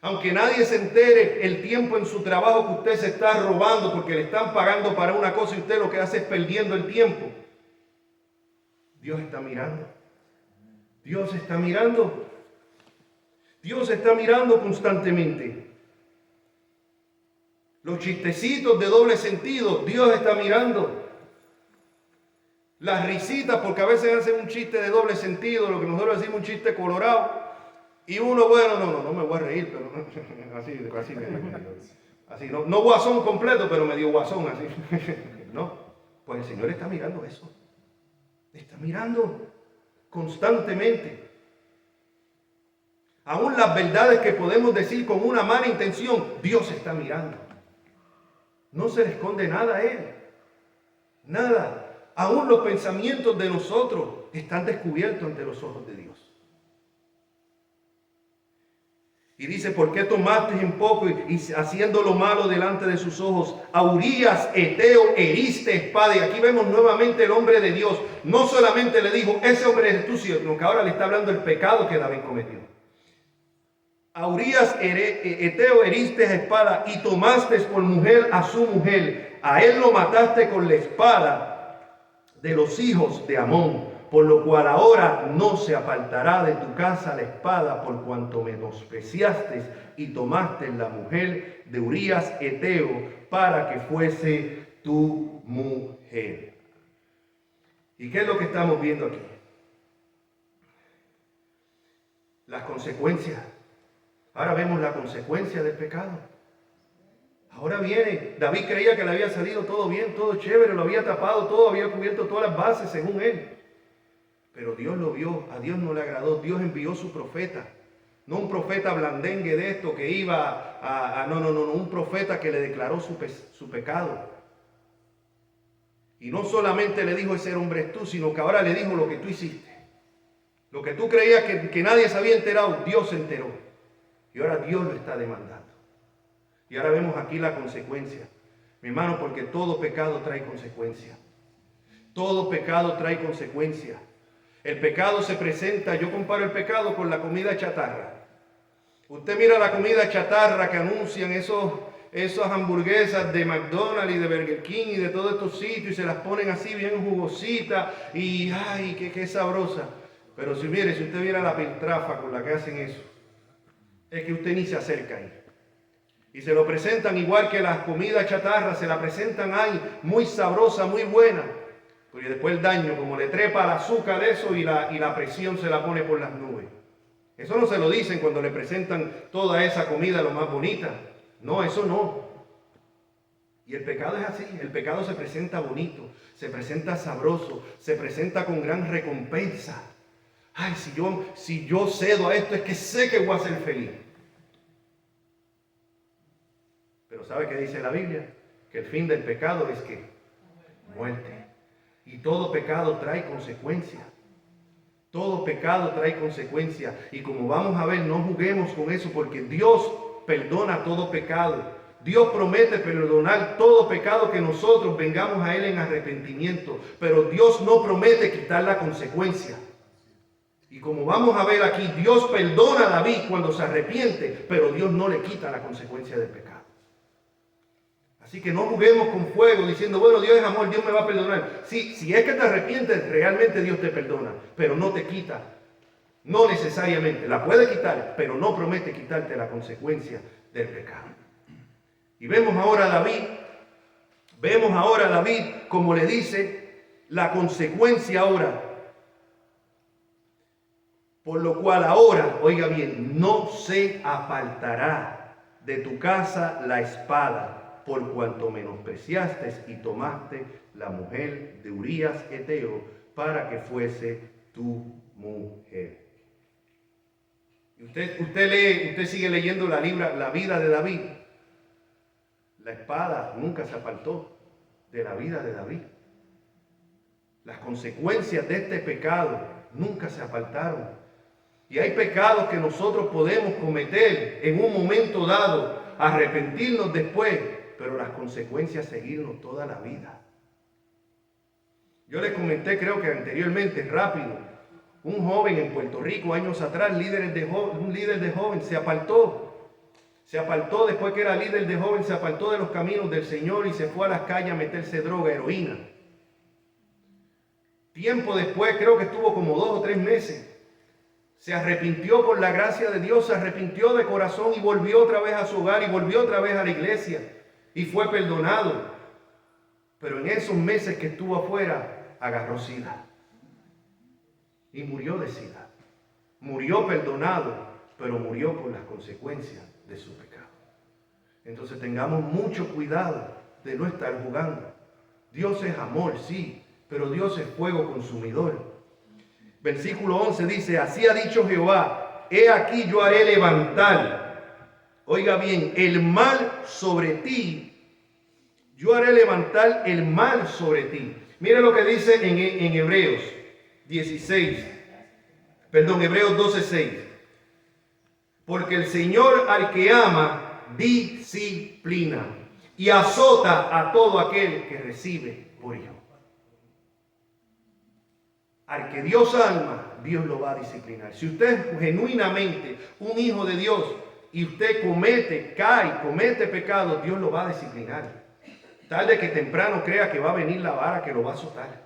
aunque nadie se entere el tiempo en su trabajo que usted se está robando porque le están pagando para una cosa y usted lo que hace es perdiendo el tiempo, Dios está mirando. Dios está mirando. Dios está mirando constantemente. Los chistecitos de doble sentido, Dios está mirando. Las risitas, porque a veces hacen un chiste de doble sentido, lo que nosotros decimos un chiste colorado. Y uno, bueno, no me voy a reír, pero así, no guasón completo, pero medio guasón, así. No, pues el Señor está mirando eso. Está mirando constantemente. Aún las verdades que podemos decir con una mala intención, Dios está mirando. No se le esconde nada a Él. Nada. Aún los pensamientos de nosotros están descubiertos ante los ojos de Dios. Y dice, ¿por qué tomaste en poco y haciendo lo malo delante de sus ojos? A Urías, Eteo, heriste espada. Y aquí vemos nuevamente el hombre de Dios. No solamente le dijo, ese hombre es tu siervo, sino que ahora le está hablando del pecado que David cometió. A Urías, Eteo, heriste espada y tomaste por mujer a su mujer. A él lo mataste con la espada de los hijos de Amón. Por lo cual ahora no se apartará de tu casa la espada, por cuanto menospreciaste y tomaste la mujer de Urías Eteo para que fuese tu mujer. ¿Y qué es lo que estamos viendo aquí? las consecuencias. Ahora vemos la consecuencia del pecado. Ahora viene, David creía que le había salido todo bien, todo chévere, lo había tapado todo, había cubierto todas las bases según él. Pero Dios lo vio, a Dios no le agradó, Dios envió su profeta. No un profeta blandengue de esto que iba no, un profeta que le declaró su pecado. Y no solamente le dijo ese hombre es tú, sino que ahora le dijo lo que tú hiciste. Lo que tú creías que nadie se había enterado, Dios se enteró. Y ahora Dios lo está demandando. Y ahora vemos aquí la consecuencia. Mi hermano, porque todo pecado trae consecuencia. Todo pecado trae consecuencia. El pecado se presenta, yo comparo el pecado con la comida chatarra. Usted mira la comida chatarra que anuncian esas hamburguesas de McDonald's y de Burger King y de todos estos sitios y se las ponen así bien jugositas y ¡ay, qué sabrosa! Pero si usted viera la piltrafa con la que hacen eso, es que usted ni se acerca ahí. Y se lo presentan igual que las comidas chatarras, se la presentan ahí muy sabrosa, muy buena. Porque después el daño, como le trepa el azúcar de eso y la presión se la pone por las nubes. Eso no se lo dicen cuando le presentan toda esa comida lo más bonita. No, eso no. Y el pecado es así, el pecado se presenta bonito, se presenta sabroso, se presenta con gran recompensa. Ay, si yo cedo a esto es que sé que voy a ser feliz. Pero ¿sabe qué dice la Biblia? Que el fin del pecado es ¿qué? Muerte. Y todo pecado trae consecuencias. Todo pecado trae consecuencias. Y como vamos a ver, no juguemos con eso porque Dios perdona todo pecado. Dios promete perdonar todo pecado que nosotros vengamos a Él en arrepentimiento. Pero Dios no promete quitar la consecuencia. Y como vamos a ver aquí, Dios perdona a David cuando se arrepiente, pero Dios no le quita la consecuencia del pecado. Así que no juguemos con fuego diciendo, bueno, Dios es amor, Dios me va a perdonar. Sí, si es que te arrepientes, realmente Dios te perdona, pero no te quita. No necesariamente, la puede quitar, pero no promete quitarte la consecuencia del pecado. Y vemos ahora a David como le dice la consecuencia ahora. Por lo cual ahora, oiga bien, no se apartará de tu casa la espada, por cuanto menospreciaste y tomaste la mujer de Urías Eteo para que fuese tu mujer. Y usted sigue leyendo la vida de David. La espada nunca se apartó de la vida de David. Las consecuencias de este pecado nunca se apartaron. Y hay pecados que nosotros podemos cometer en un momento dado, arrepentirnos después, pero las consecuencias seguirnos toda la vida. Yo les comenté, creo que anteriormente, rápido, un joven en Puerto Rico, años atrás, un líder de joven, se apartó después que era líder de joven, se apartó de los caminos del Señor y se fue a las calles a meterse droga, heroína. Tiempo después, creo que estuvo como 2 o 3 meses, se arrepintió por la gracia de Dios, se arrepintió de corazón y volvió otra vez a su hogar y volvió otra vez a la iglesia y fue perdonado. Pero en esos meses que estuvo afuera, agarró sida y murió de sida. Murió perdonado, pero murió por las consecuencias de su pecado. Entonces tengamos mucho cuidado de no estar jugando. Dios es amor, sí, pero Dios es fuego consumidor. Versículo 11 dice, así ha dicho Jehová, he aquí yo haré levantar, oiga bien, el mal sobre ti. Yo haré levantar el mal sobre ti. Mira lo que dice en Hebreos 12:6. Porque el Señor al que ama, disciplina y azota a todo aquel que recibe por hijo. Al que Dios ama, Dios lo va a disciplinar. Si usted es genuinamente un hijo de Dios y usted comete pecado, Dios lo va a disciplinar. Tarde que temprano crea que va a venir la vara que lo va a azotar.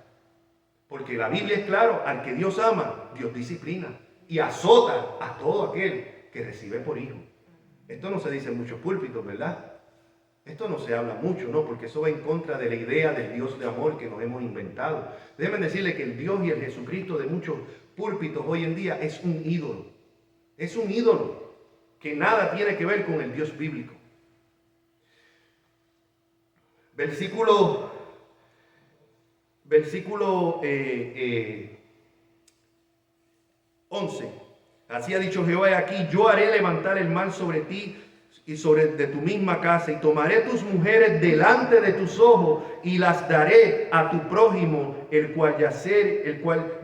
Porque la Biblia es claro, al que Dios ama, Dios disciplina y azota a todo aquel que recibe por hijo. Esto no se dice en muchos púlpitos, ¿verdad? Esto no se habla mucho, ¿no? Porque eso va en contra de la idea del Dios de amor que nos hemos inventado. Déjenme decirle que el Dios y el Jesucristo de muchos púlpitos hoy en día es un ídolo. Es un ídolo que nada tiene que ver con el Dios bíblico. Versículo 11. Así ha dicho Jehová: aquí yo haré levantar el mal sobre ti y sobre de tu misma casa, y tomaré tus mujeres delante de tus ojos y las daré a tu prójimo, el cual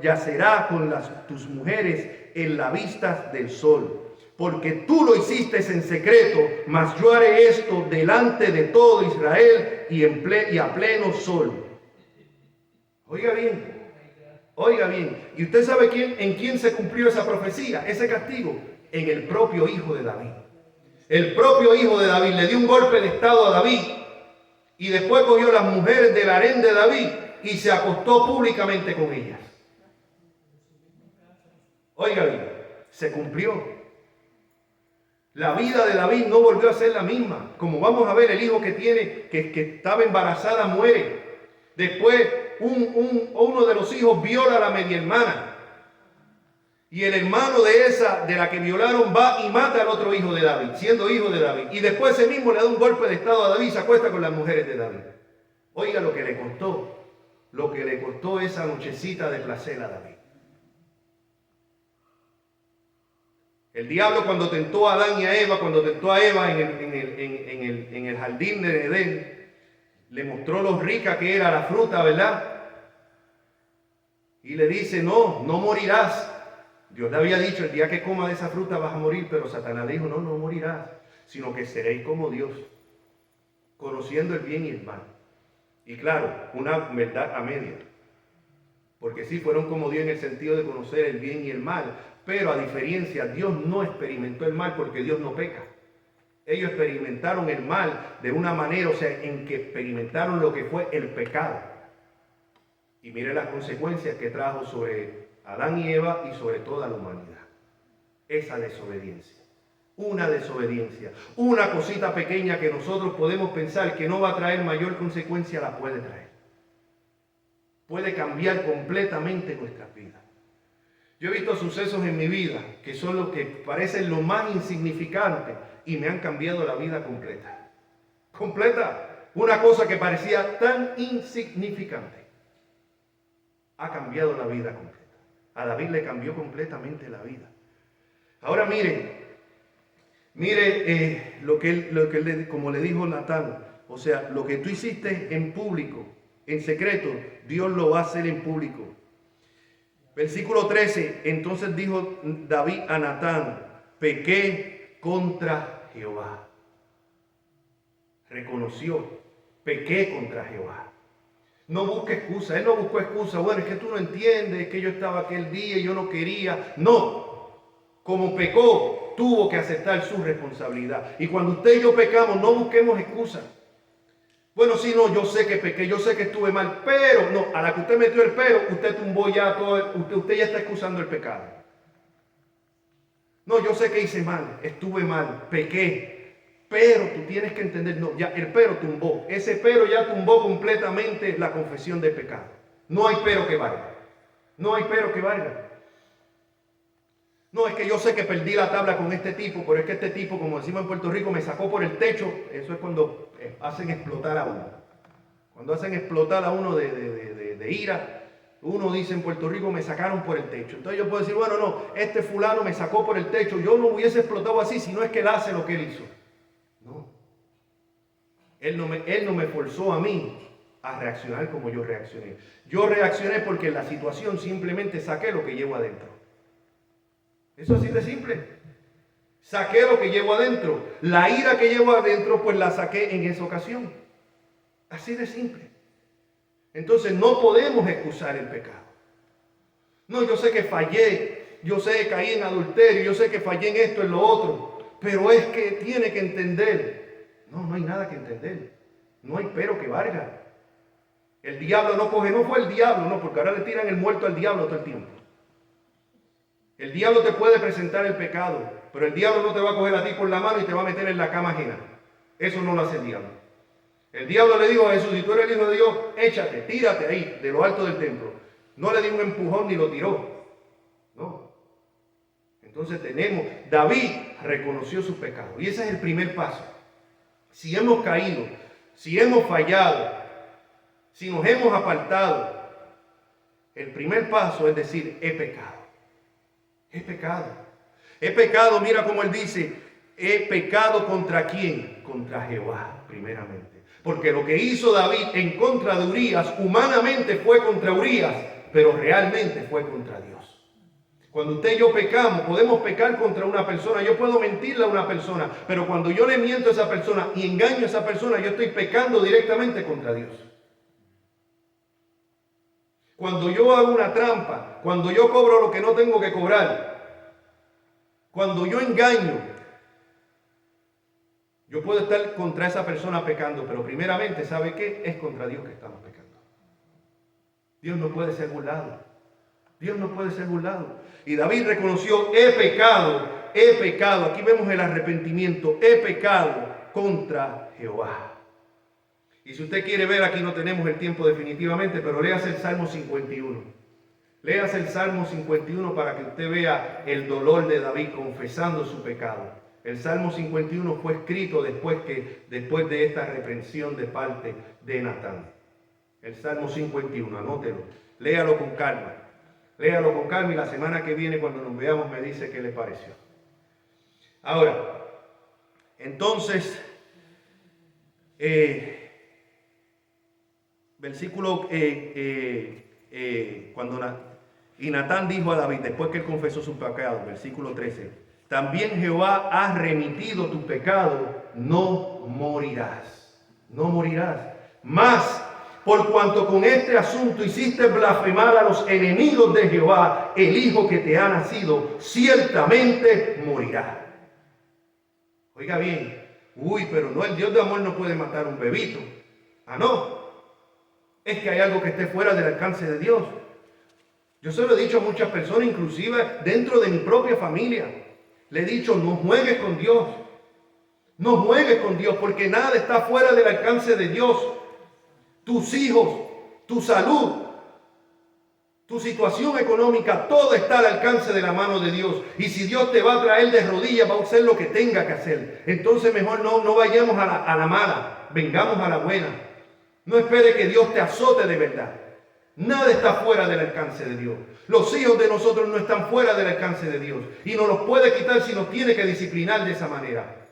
yacerá con tus mujeres en la vista del sol. Porque tú lo hiciste en secreto, mas yo haré esto delante de todo Israel y a pleno sol. Oiga bien, oiga bien. ¿Y usted sabe en quién se cumplió esa profecía, ese castigo? En el propio hijo de David. El propio hijo de David le dio un golpe de estado a David y después cogió las mujeres del harén de David y se acostó públicamente con ellas. Oiga bien, se cumplió. La vida de David no volvió a ser la misma. Como vamos a ver, el hijo que estaba embarazada muere. Después uno de los hijos viola a la media hermana. Y el hermano de la que violaron va y mata al otro hijo de David, siendo hijo de David. Y después ese mismo le da un golpe de estado a David y se acuesta con las mujeres de David. Oiga lo que le costó esa nochecita de placer a David. El diablo cuando tentó a Adán y a Eva, cuando tentó a Eva en el jardín de Edén, le mostró lo rica que era la fruta, ¿verdad? Y le dice: no morirás. Dios le había dicho: el día que coma de esa fruta vas a morir, pero Satanás dijo: no morirás, sino que seréis como Dios, conociendo el bien y el mal. Y claro, una verdad a media. Porque sí fueron como Dios en el sentido de conocer el bien y el mal, pero a diferencia, Dios no experimentó el mal porque Dios no peca. Ellos experimentaron el mal de una manera, o sea, en que experimentaron lo que fue el pecado. Y mire las consecuencias que trajo sobre Adán y Eva y sobre toda la humanidad. Esa desobediencia. Una desobediencia. Una cosita pequeña que nosotros podemos pensar que no va a traer mayor consecuencia, la puede traer. Puede cambiar completamente nuestras vidas. Yo he visto sucesos en mi vida que son los que parecen lo más insignificantes y me han cambiado la vida completa. Completa. Una cosa que parecía tan insignificante ha cambiado la vida completa. A David le cambió completamente la vida. Ahora mire lo que él, como le dijo Natán, o sea, lo que tú hiciste en público, en secreto, Dios lo va a hacer en público. Versículo 13, entonces dijo David a Natán: pequé contra Jehová. Reconoció: pequé contra Jehová. No busque excusa. Él no buscó excusa. Bueno, es que tú no entiendes, es que yo estaba aquel día y yo no quería. No. Como pecó, tuvo que aceptar su responsabilidad. Y cuando usted y yo pecamos, no busquemos excusas. Bueno, sí, no, yo sé que pequé, yo sé que estuve mal, pero no, a la que usted metió el pero, usted tumbó ya todo, usted ya está excusando el pecado. No, yo sé que hice mal, estuve mal, pequé, pero tú tienes que entender, no, ya el pero tumbó, ese pero ya tumbó completamente la confesión del pecado. No hay pero que valga, no hay pero que valga. No, es que yo sé que perdí la tabla con este tipo, pero es que este tipo, como decimos en Puerto Rico, me sacó por el techo. Eso es cuando hacen explotar a uno. Cuando hacen explotar a uno de ira, uno dice en Puerto Rico: me sacaron por el techo. Entonces yo puedo decir: bueno, no, este fulano me sacó por el techo. Yo no hubiese explotado así si no es que él hace lo que él hizo. No. Él no me forzó a mí a reaccionar como yo reaccioné. Yo reaccioné porque en la situación simplemente saqué lo que llevo adentro. Eso así de simple. Saqué lo que llevo adentro. La ira que llevo adentro, pues la saqué en esa ocasión. Así de simple. Entonces no podemos excusar el pecado. No, yo sé que fallé. Yo sé que caí en adulterio. Yo sé que fallé en esto, en lo otro. Pero es que tiene que entender. No hay nada que entender. No hay pero que valga. El diablo no coge, no fue el diablo, no, porque ahora le tiran el muerto al diablo todo el tiempo. El diablo te puede presentar el pecado, pero el diablo no te va a coger a ti por la mano y te va a meter en la cama ajena. Eso no lo hace el diablo. El diablo le dijo a Jesús: si tú eres el Hijo de Dios, échate, tírate ahí, de lo alto del templo. No le dio un empujón ni lo tiró. No. Entonces David reconoció su pecado. Y ese es el primer paso. Si hemos caído, si hemos fallado, si nos hemos apartado, el primer paso es decir, he pecado. He pecado. He pecado, mira cómo él dice, he pecado ¿contra quién? Contra Jehová, primeramente. Porque lo que hizo David en contra de Urías, humanamente fue contra Urías, pero realmente fue contra Dios. Cuando usted y yo pecamos, podemos pecar contra una persona. Yo puedo mentirle a una persona, pero cuando yo le miento a esa persona y engaño a esa persona, yo estoy pecando directamente contra Dios. Cuando yo hago una trampa, cuando yo cobro lo que no tengo que cobrar, cuando yo engaño, yo puedo estar contra esa persona pecando, pero primeramente, ¿sabe qué? Es contra Dios que estamos pecando. Dios no puede ser burlado. Dios no puede ser burlado. Y David reconoció, he pecado. Aquí vemos el arrepentimiento. He pecado contra Jehová. Y si usted quiere ver, aquí no tenemos el tiempo definitivamente, pero léase el Salmo 51. Léase el Salmo 51 para que usted vea el dolor de David confesando su pecado. El Salmo 51 fue escrito después de esta reprensión de parte de Natán. El Salmo 51, anótelo. Léalo con calma. Léalo con calma y la semana que viene cuando nos veamos me dice qué le pareció. Ahora, entonces, versículo, y Natán dijo a David, después que él confesó su pecado, versículo 13, también Jehová ha remitido tu pecado, no morirás. No morirás. Mas, por cuanto con este asunto hiciste blasfemar a los enemigos de Jehová, el hijo que te ha nacido ciertamente morirá. Oiga bien, pero no, el Dios de amor no puede matar un bebito. Ah, no. Es que hay algo que esté fuera del alcance de Dios. Yo se lo he dicho a muchas personas, inclusive dentro de mi propia familia. Le he dicho, no juegues con Dios. No juegues con Dios, porque nada está fuera del alcance de Dios. Tus hijos, tu salud, tu situación económica, todo está al alcance de la mano de Dios. Y si Dios te va a traer de rodillas, va a hacer lo que tenga que hacer. Entonces mejor no vayamos a la mala, vengamos a la buena. No espere que Dios te azote de verdad. Nada está fuera del alcance de Dios. Los hijos de nosotros no están fuera del alcance de Dios. Y no los puede quitar si nos tiene que disciplinar de esa manera.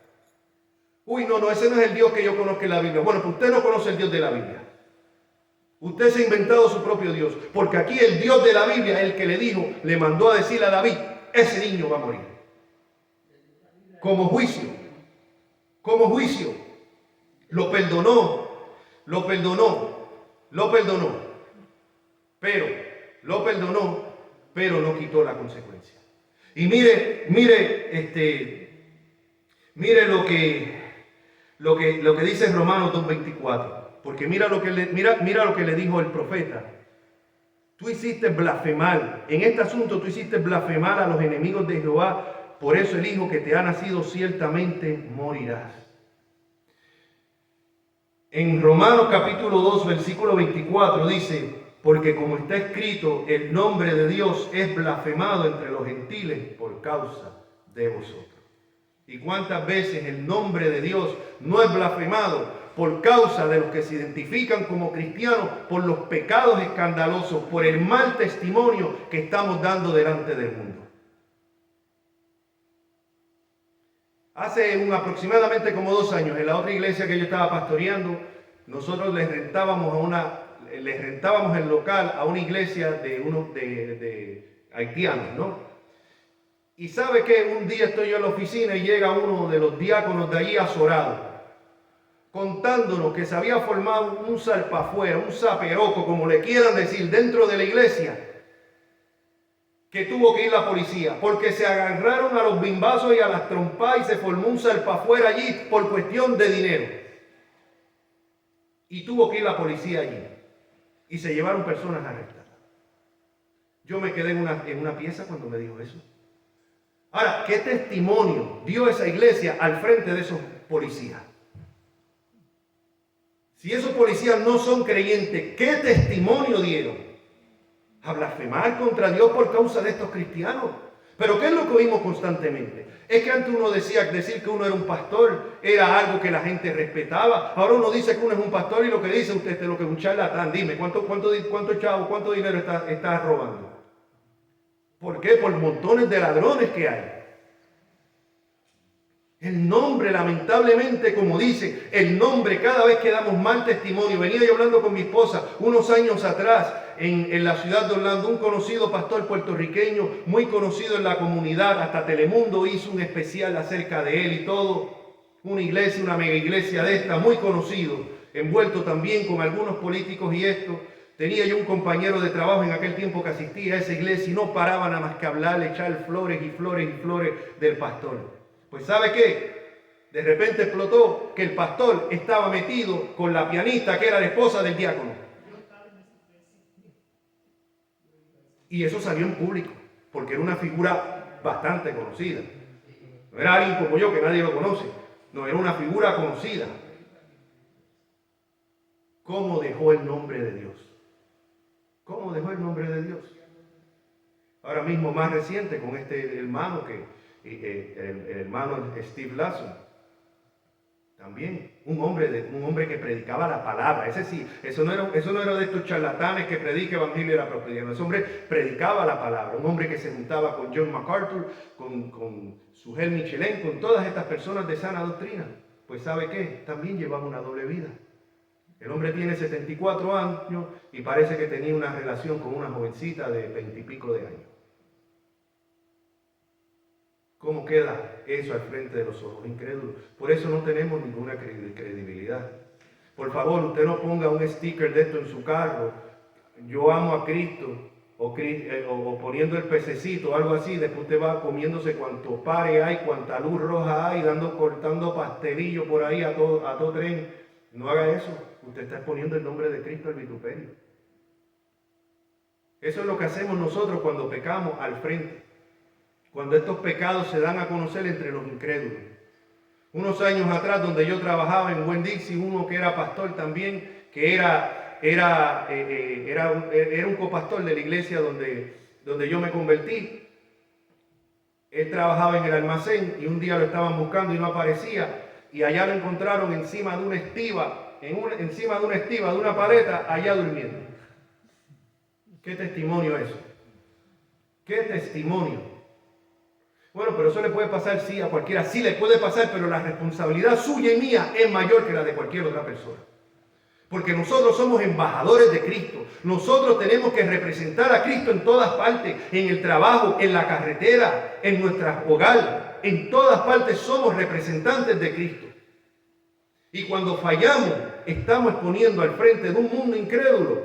No, ese no es el Dios que yo conozco en la Biblia. Bueno, pues usted no conoce el Dios de la Biblia. Usted se ha inventado su propio Dios. Porque aquí el Dios de la Biblia, el que le dijo, le mandó a decir a David, ese niño va a morir. Como juicio. Como juicio. Lo perdonó. Pero no quitó la consecuencia. Y mire lo que dice Romanos 2:24. Porque mira lo que le dijo el profeta. Tú hiciste blasfemar. En este asunto tú hiciste blasfemar a los enemigos de Jehová. Por eso el hijo que te ha nacido ciertamente morirás. En Romanos capítulo 2, versículo 24 dice, porque como está escrito, el nombre de Dios es blasfemado entre los gentiles por causa de vosotros. ¿Y cuántas veces el nombre de Dios no es blasfemado por causa de los que se identifican como cristianos, por los pecados escandalosos, por el mal testimonio que estamos dando delante del mundo? Hace aproximadamente como 2 años, en la otra iglesia que yo estaba pastoreando, nosotros les rentábamos el local a una iglesia de haitianos, ¿no? Y sabe que un día estoy yo en la oficina y llega uno de los diáconos de allí azorado, contándonos que se había formado un salpafuera, un zaperoco, como le quieran decir, dentro de la iglesia, que tuvo que ir la policía, porque se agarraron a los bimbazos y a las trompas y se formó un salpafuera allí por cuestión de dinero. Y tuvo que ir la policía allí. Y se llevaron personas arrestadas. Yo me quedé en una pieza cuando me dijo eso. Ahora, ¿qué testimonio dio esa iglesia al frente de esos policías? Si esos policías no son creyentes, ¿qué testimonio dieron? A blasfemar contra Dios por causa de estos cristianos. Pero ¿qué es lo que oímos constantemente? Es que antes uno decía decir que uno era un pastor era algo que la gente respetaba. Ahora uno dice que uno es un pastor y lo que dice usted es lo que es un charlatán. Dime, ¿cuánto chavo, cuánto dinero está robando? ¿Por qué? Por montones de ladrones que hay. El nombre, lamentablemente, como dice, el nombre, cada vez que damos mal testimonio. Venía yo hablando con mi esposa unos años atrás en la ciudad de Orlando, un conocido pastor puertorriqueño, muy conocido en la comunidad, hasta Telemundo hizo un especial acerca de él y todo. Una iglesia, una mega iglesia de esta, muy conocido, envuelto también con algunos políticos y esto. Tenía yo un compañero de trabajo en aquel tiempo que asistía a esa iglesia y no paraba nada más que hablarle, echar flores y flores y flores del pastor. Pues ¿sabe qué? De repente explotó que el pastor estaba metido con la pianista que era la esposa del diácono. Y eso salió en público, porque era una figura bastante conocida. No era alguien como yo que nadie lo conoce. No, era una figura conocida. ¿Cómo dejó el nombre de Dios? ¿Cómo dejó el nombre de Dios? Ahora mismo, más reciente, con este hermano el hermano Steve Lawson, también un hombre que predicaba la palabra. Ese sí, eso no era de estos charlatanes que predica evangelio y la prosperidad. Ese hombre predicaba la palabra. Un hombre que se juntaba con John MacArthur, con Sujel Michelin, con todas estas personas de sana doctrina. Pues ¿sabe qué? También llevaba una doble vida. El hombre tiene 74 años y parece que tenía una relación con una jovencita de 20 y pico de años. ¿Cómo queda eso al frente de los ojos incrédulos? Por eso no tenemos ninguna credibilidad. Por favor, usted no ponga un sticker de esto en su carro. Yo amo a Cristo. O poniendo el pececito o algo así. Después usted va comiéndose cuanto pare hay, cuanta luz roja hay, cortando pastelillo por ahí a todo tren. No haga eso. Usted está exponiendo el nombre de Cristo al vituperio. Eso es lo que hacemos nosotros cuando pecamos al frente. Cuando estos pecados se dan a conocer entre los incrédulos. Unos años atrás, donde yo trabajaba en Winn-Dixie, uno que era pastor también, que era un copastor de la iglesia donde yo me convertí. Él trabajaba en el almacén y un día lo estaban buscando y no aparecía. Y allá lo encontraron encima de una estiva, de una paleta, allá durmiendo. ¿Qué testimonio es eso? ¿Qué testimonio? Bueno, pero eso le puede pasar, sí, a cualquiera. Sí le puede pasar, pero la responsabilidad suya y mía es mayor que la de cualquier otra persona. Porque nosotros somos embajadores de Cristo. Nosotros tenemos que representar a Cristo en todas partes. En el trabajo, en la carretera, en nuestro hogar. En todas partes somos representantes de Cristo. Y cuando fallamos, estamos exponiendo al frente de un mundo incrédulo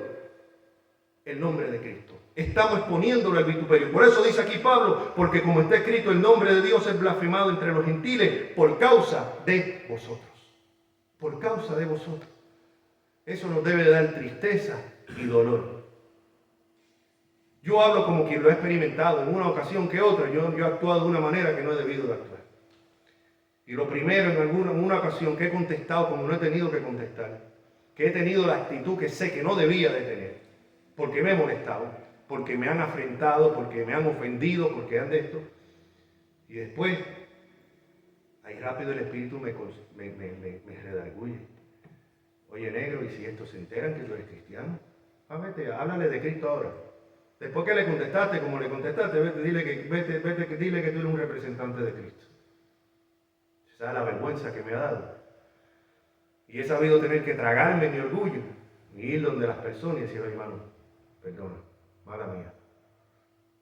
el nombre de Cristo. Estamos exponiéndolo al vituperio. Por eso dice aquí Pablo, porque como está escrito, el nombre de Dios es blasfemado entre los gentiles por causa de vosotros. Por causa de vosotros. Eso nos debe dar tristeza y dolor. Yo hablo como quien lo ha experimentado en una ocasión que otra. Yo he actuado de una manera que no he debido de actuar. Y lo primero, en una ocasión que he contestado como no he tenido que contestar, que he tenido la actitud que sé que no debía de tener, porque me he molestado, porque me han afrentado, porque me han ofendido, porque han de esto. Y después, ahí rápido el espíritu me redarguye. Oye, negro, ¿y si estos se enteran que tú eres cristiano? Háblale de Cristo ahora. Después que le contestaste, como le contestaste, dile que tú eres un representante de Cristo. Esa es la vergüenza que me ha dado. Y he sabido tener que tragarme mi orgullo y ir donde las personas y decir, hermano, perdona, mala mía.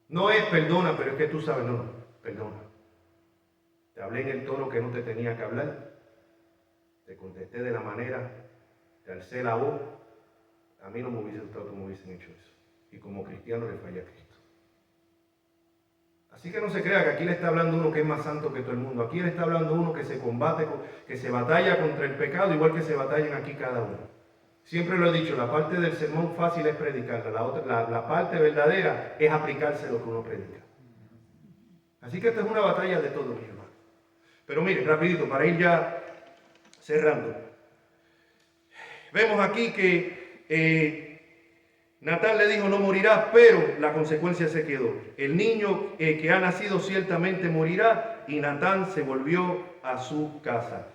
No es perdona, pero es que tú sabes, no, perdona. Te hablé en el tono que no te tenía que hablar. Te contesté de la manera, te alcé la voz. A mí no me hubiese gustado que me hubiesen hecho eso. Y como cristiano le fallé a Cristo. Así que no se crea que aquí le está hablando uno que es más santo que todo el mundo. Aquí le está hablando uno que se combate, que se batalla contra el pecado, igual que se batallan aquí cada uno. Siempre lo he dicho, la parte del sermón fácil es predicarla, la parte verdadera es aplicarse lo que uno predica. Así que esta es una batalla de todos, mi hermano. Pero mire, rapidito, para ir ya cerrando. Vemos aquí que Natán le dijo, no morirás, pero la consecuencia se quedó. El niño que ha nacido ciertamente morirá, y Natán se volvió a su casa.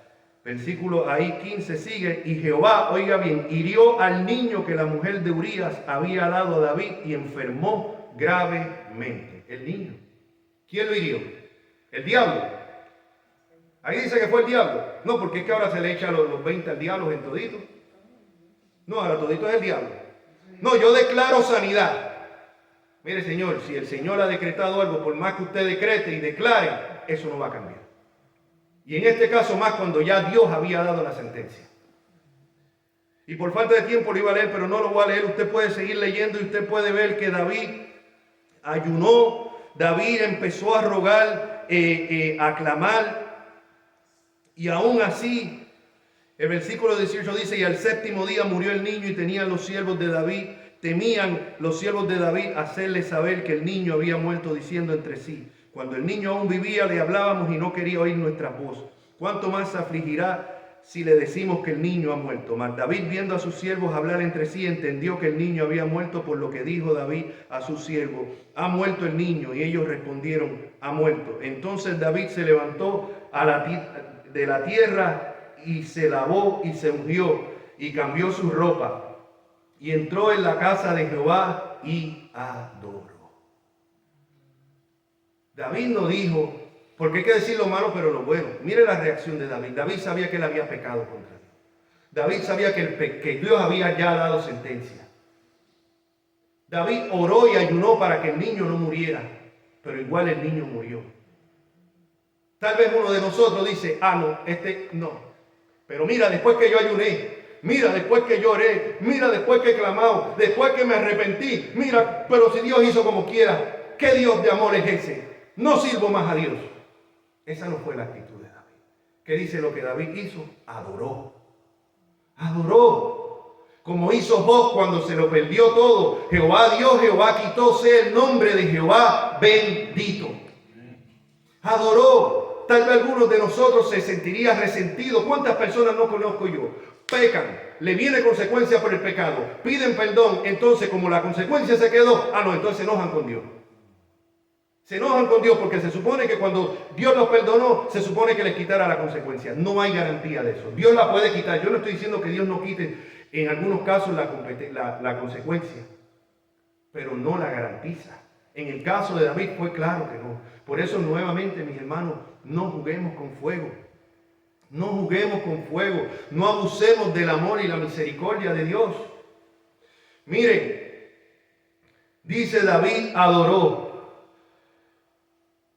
Versículo ahí 15 sigue, y Jehová, oiga bien, hirió al niño que la mujer de Urías había dado a David y enfermó gravemente. El niño. ¿Quién lo hirió? El diablo. Ahí dice que fue el diablo. No, porque es que ahora se le echa los 20 al diablo en todito. No, ahora todito es el diablo. No, yo declaro sanidad. Mire, Señor, si el Señor ha decretado algo, por más que usted decrete y declare, eso no va a cambiar. Y en este caso más cuando ya Dios había dado la sentencia. Y por falta de tiempo lo iba a leer, pero no lo voy a leer. Usted puede seguir leyendo y usted puede ver que David ayunó. David empezó a rogar, a clamar. Y aún así, el versículo 18 dice, y al séptimo día murió el niño y temían los siervos de David hacerle saber que el niño había muerto, diciendo entre sí, cuando el niño aún vivía le hablábamos y no quería oír nuestra voz. ¿Cuánto más se afligirá si le decimos que el niño ha muerto? Mas David, viendo a sus siervos hablar entre sí, entendió que el niño había muerto, por lo que dijo David a sus siervos, ha muerto el niño. Y ellos respondieron, ha muerto. Entonces David se levantó de la tierra y se lavó y se ungió y cambió su ropa y entró en la casa de Jehová y adoró. David no dijo, porque hay que decir lo malo pero lo bueno. Mire la reacción de David. David sabía que él había pecado contra Dios. David sabía que Dios había ya dado sentencia. David oró y ayunó para que el niño no muriera, pero igual el niño murió. Tal vez uno de nosotros dice, no. Pero mira, después que yo ayuné, mira, después que lloré, mira, después que he clamado, después que me arrepentí, mira, pero si Dios hizo como quiera, ¿qué Dios de amor es ese? No sirvo más a Dios. Esa no fue la actitud de David. ¿Qué dice lo que David hizo? Adoró. Adoró. Como hizo Job cuando se lo perdió todo. Jehová dio, Jehová quitó, sea el nombre de Jehová bendito. Adoró. Tal vez algunos de nosotros se sentirían resentidos. ¿Cuántas personas no conozco yo? Pecan, le viene consecuencia por el pecado, piden perdón, entonces como la consecuencia se quedó, entonces se enojan con Dios. Se enojan con Dios porque se supone que cuando Dios los perdonó, se supone que les quitara la consecuencia. No hay garantía de eso. Dios la puede quitar. Yo no estoy diciendo que Dios no quite en algunos casos la consecuencia, pero no la garantiza. En el caso de David fue claro que no. Por eso nuevamente, mis hermanos, no juguemos con fuego. No juguemos con fuego. No abusemos del amor y la misericordia de Dios. Miren, dice David, adoró.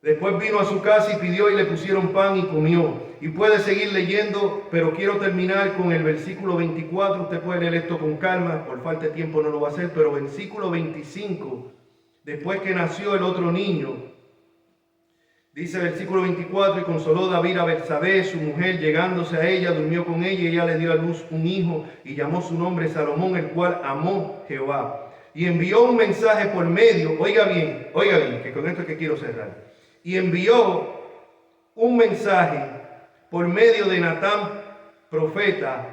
Después vino a su casa y pidió y le pusieron pan y comió. Y puede seguir leyendo, pero quiero terminar con el versículo 24. Usted puede leer esto con calma, por falta de tiempo no lo va a hacer, pero versículo 25, después que nació el otro niño, dice versículo 24, y consoló David a Betsabé, su mujer, llegándose a ella, durmió con ella, y ella le dio a luz un hijo, y llamó su nombre Salomón, el cual amó Jehová. Y envió un mensaje por medio, oiga bien, que con esto es que quiero cerrar. Y envió un mensaje por medio de Natán, profeta,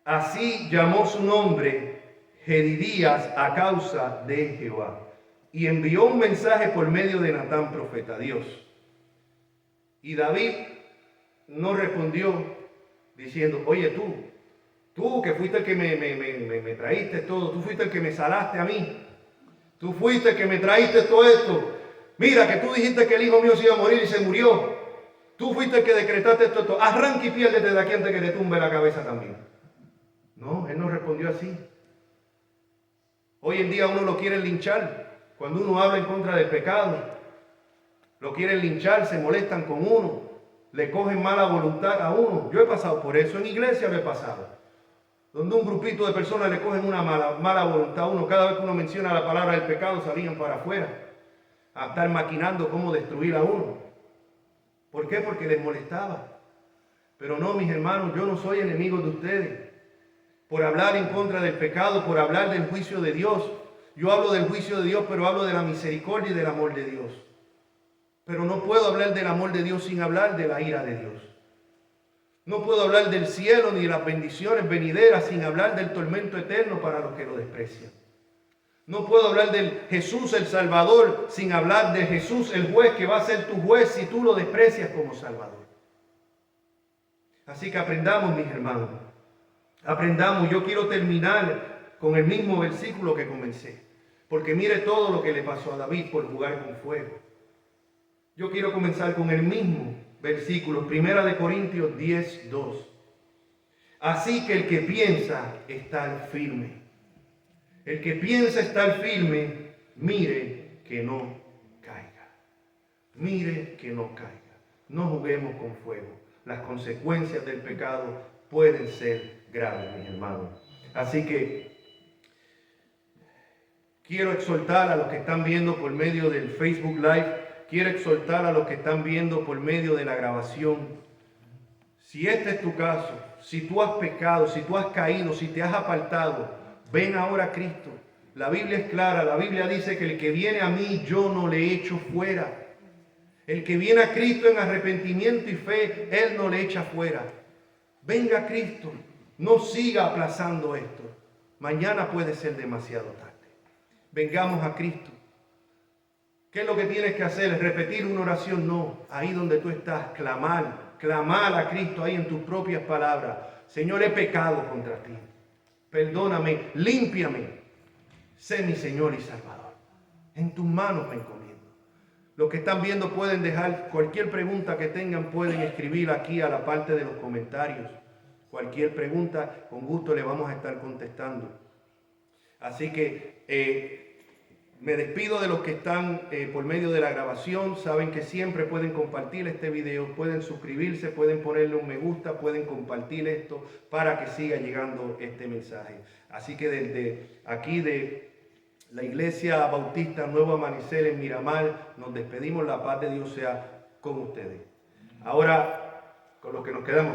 así llamó su nombre, Jedidías, a causa de Jehová. Y envió un mensaje por medio de Natán, profeta, Dios. Y David no respondió diciendo, oye tú que fuiste el que me traíste todo, tú fuiste el que me salaste a mí, tú fuiste el que me traíste todo esto. Mira que tú dijiste que el hijo mío se iba a morir y se murió. Tú fuiste el que decretaste esto. Arranca y piérdete de aquí antes que te tumbe la cabeza también. No, él no respondió así. Hoy en día uno lo quiere linchar. Cuando uno habla en contra del pecado, lo quieren linchar, se molestan con uno, le cogen mala voluntad a uno. Yo he pasado por eso, en iglesia lo he pasado. Donde un grupito de personas le cogen una mala voluntad a uno. Cada vez que uno menciona la palabra del pecado, salían para afuera a estar maquinando cómo destruir a uno. ¿Por qué? Porque les molestaba. Pero no, mis hermanos, yo no soy enemigo de ustedes. Por hablar en contra del pecado, por hablar del juicio de Dios. Yo hablo del juicio de Dios, pero hablo de la misericordia y del amor de Dios. Pero no puedo hablar del amor de Dios sin hablar de la ira de Dios. No puedo hablar del cielo ni de las bendiciones venideras sin hablar del tormento eterno para los que lo desprecian. No puedo hablar del Jesús el Salvador sin hablar de Jesús el juez, que va a ser tu juez si tú lo desprecias como Salvador. Así que aprendamos, mis hermanos. Aprendamos. Yo quiero terminar con el mismo versículo que comencé. Porque mire todo lo que le pasó a David por jugar con fuego. Yo quiero comenzar con el mismo versículo. 1 Corintios 10:2. Así que el que piensa estar firme. El que piensa estar firme, mire que no caiga. Mire que no caiga. No juguemos con fuego. Las consecuencias del pecado pueden ser graves, mis hermanos. Así que quiero exhortar a los que están viendo por medio del Facebook Live. Quiero exhortar a los que están viendo por medio de la grabación. Si este es tu caso, si tú has pecado, si tú has caído, si te has apartado, ven ahora a Cristo. La Biblia es clara. La Biblia dice que el que viene a mí, yo no le echo fuera. El que viene a Cristo en arrepentimiento y fe, Él no le echa fuera. Venga a Cristo. No siga aplazando esto. Mañana puede ser demasiado tarde. Vengamos a Cristo. ¿Qué es lo que tienes que hacer? ¿Repetir una oración? No. Ahí donde tú estás, clamar. Clamar a Cristo ahí en tus propias palabras. Señor, he pecado contra ti. Perdóname, límpiame. Sé mi Señor y Salvador. En tus manos me encomiendo. Los que están viendo pueden dejar cualquier pregunta que tengan, pueden escribir aquí a la parte de los comentarios. Cualquier pregunta, con gusto le vamos a estar contestando. Así que me despido de los que están por medio de la grabación. Saben que siempre pueden compartir este video, pueden suscribirse, pueden ponerle un me gusta, pueden compartir esto para que siga llegando este mensaje. Así que desde aquí de la Iglesia Bautista Nuevo Amanecer en Miramar, nos despedimos. La paz de Dios sea con ustedes. Ahora, con los que nos quedamos.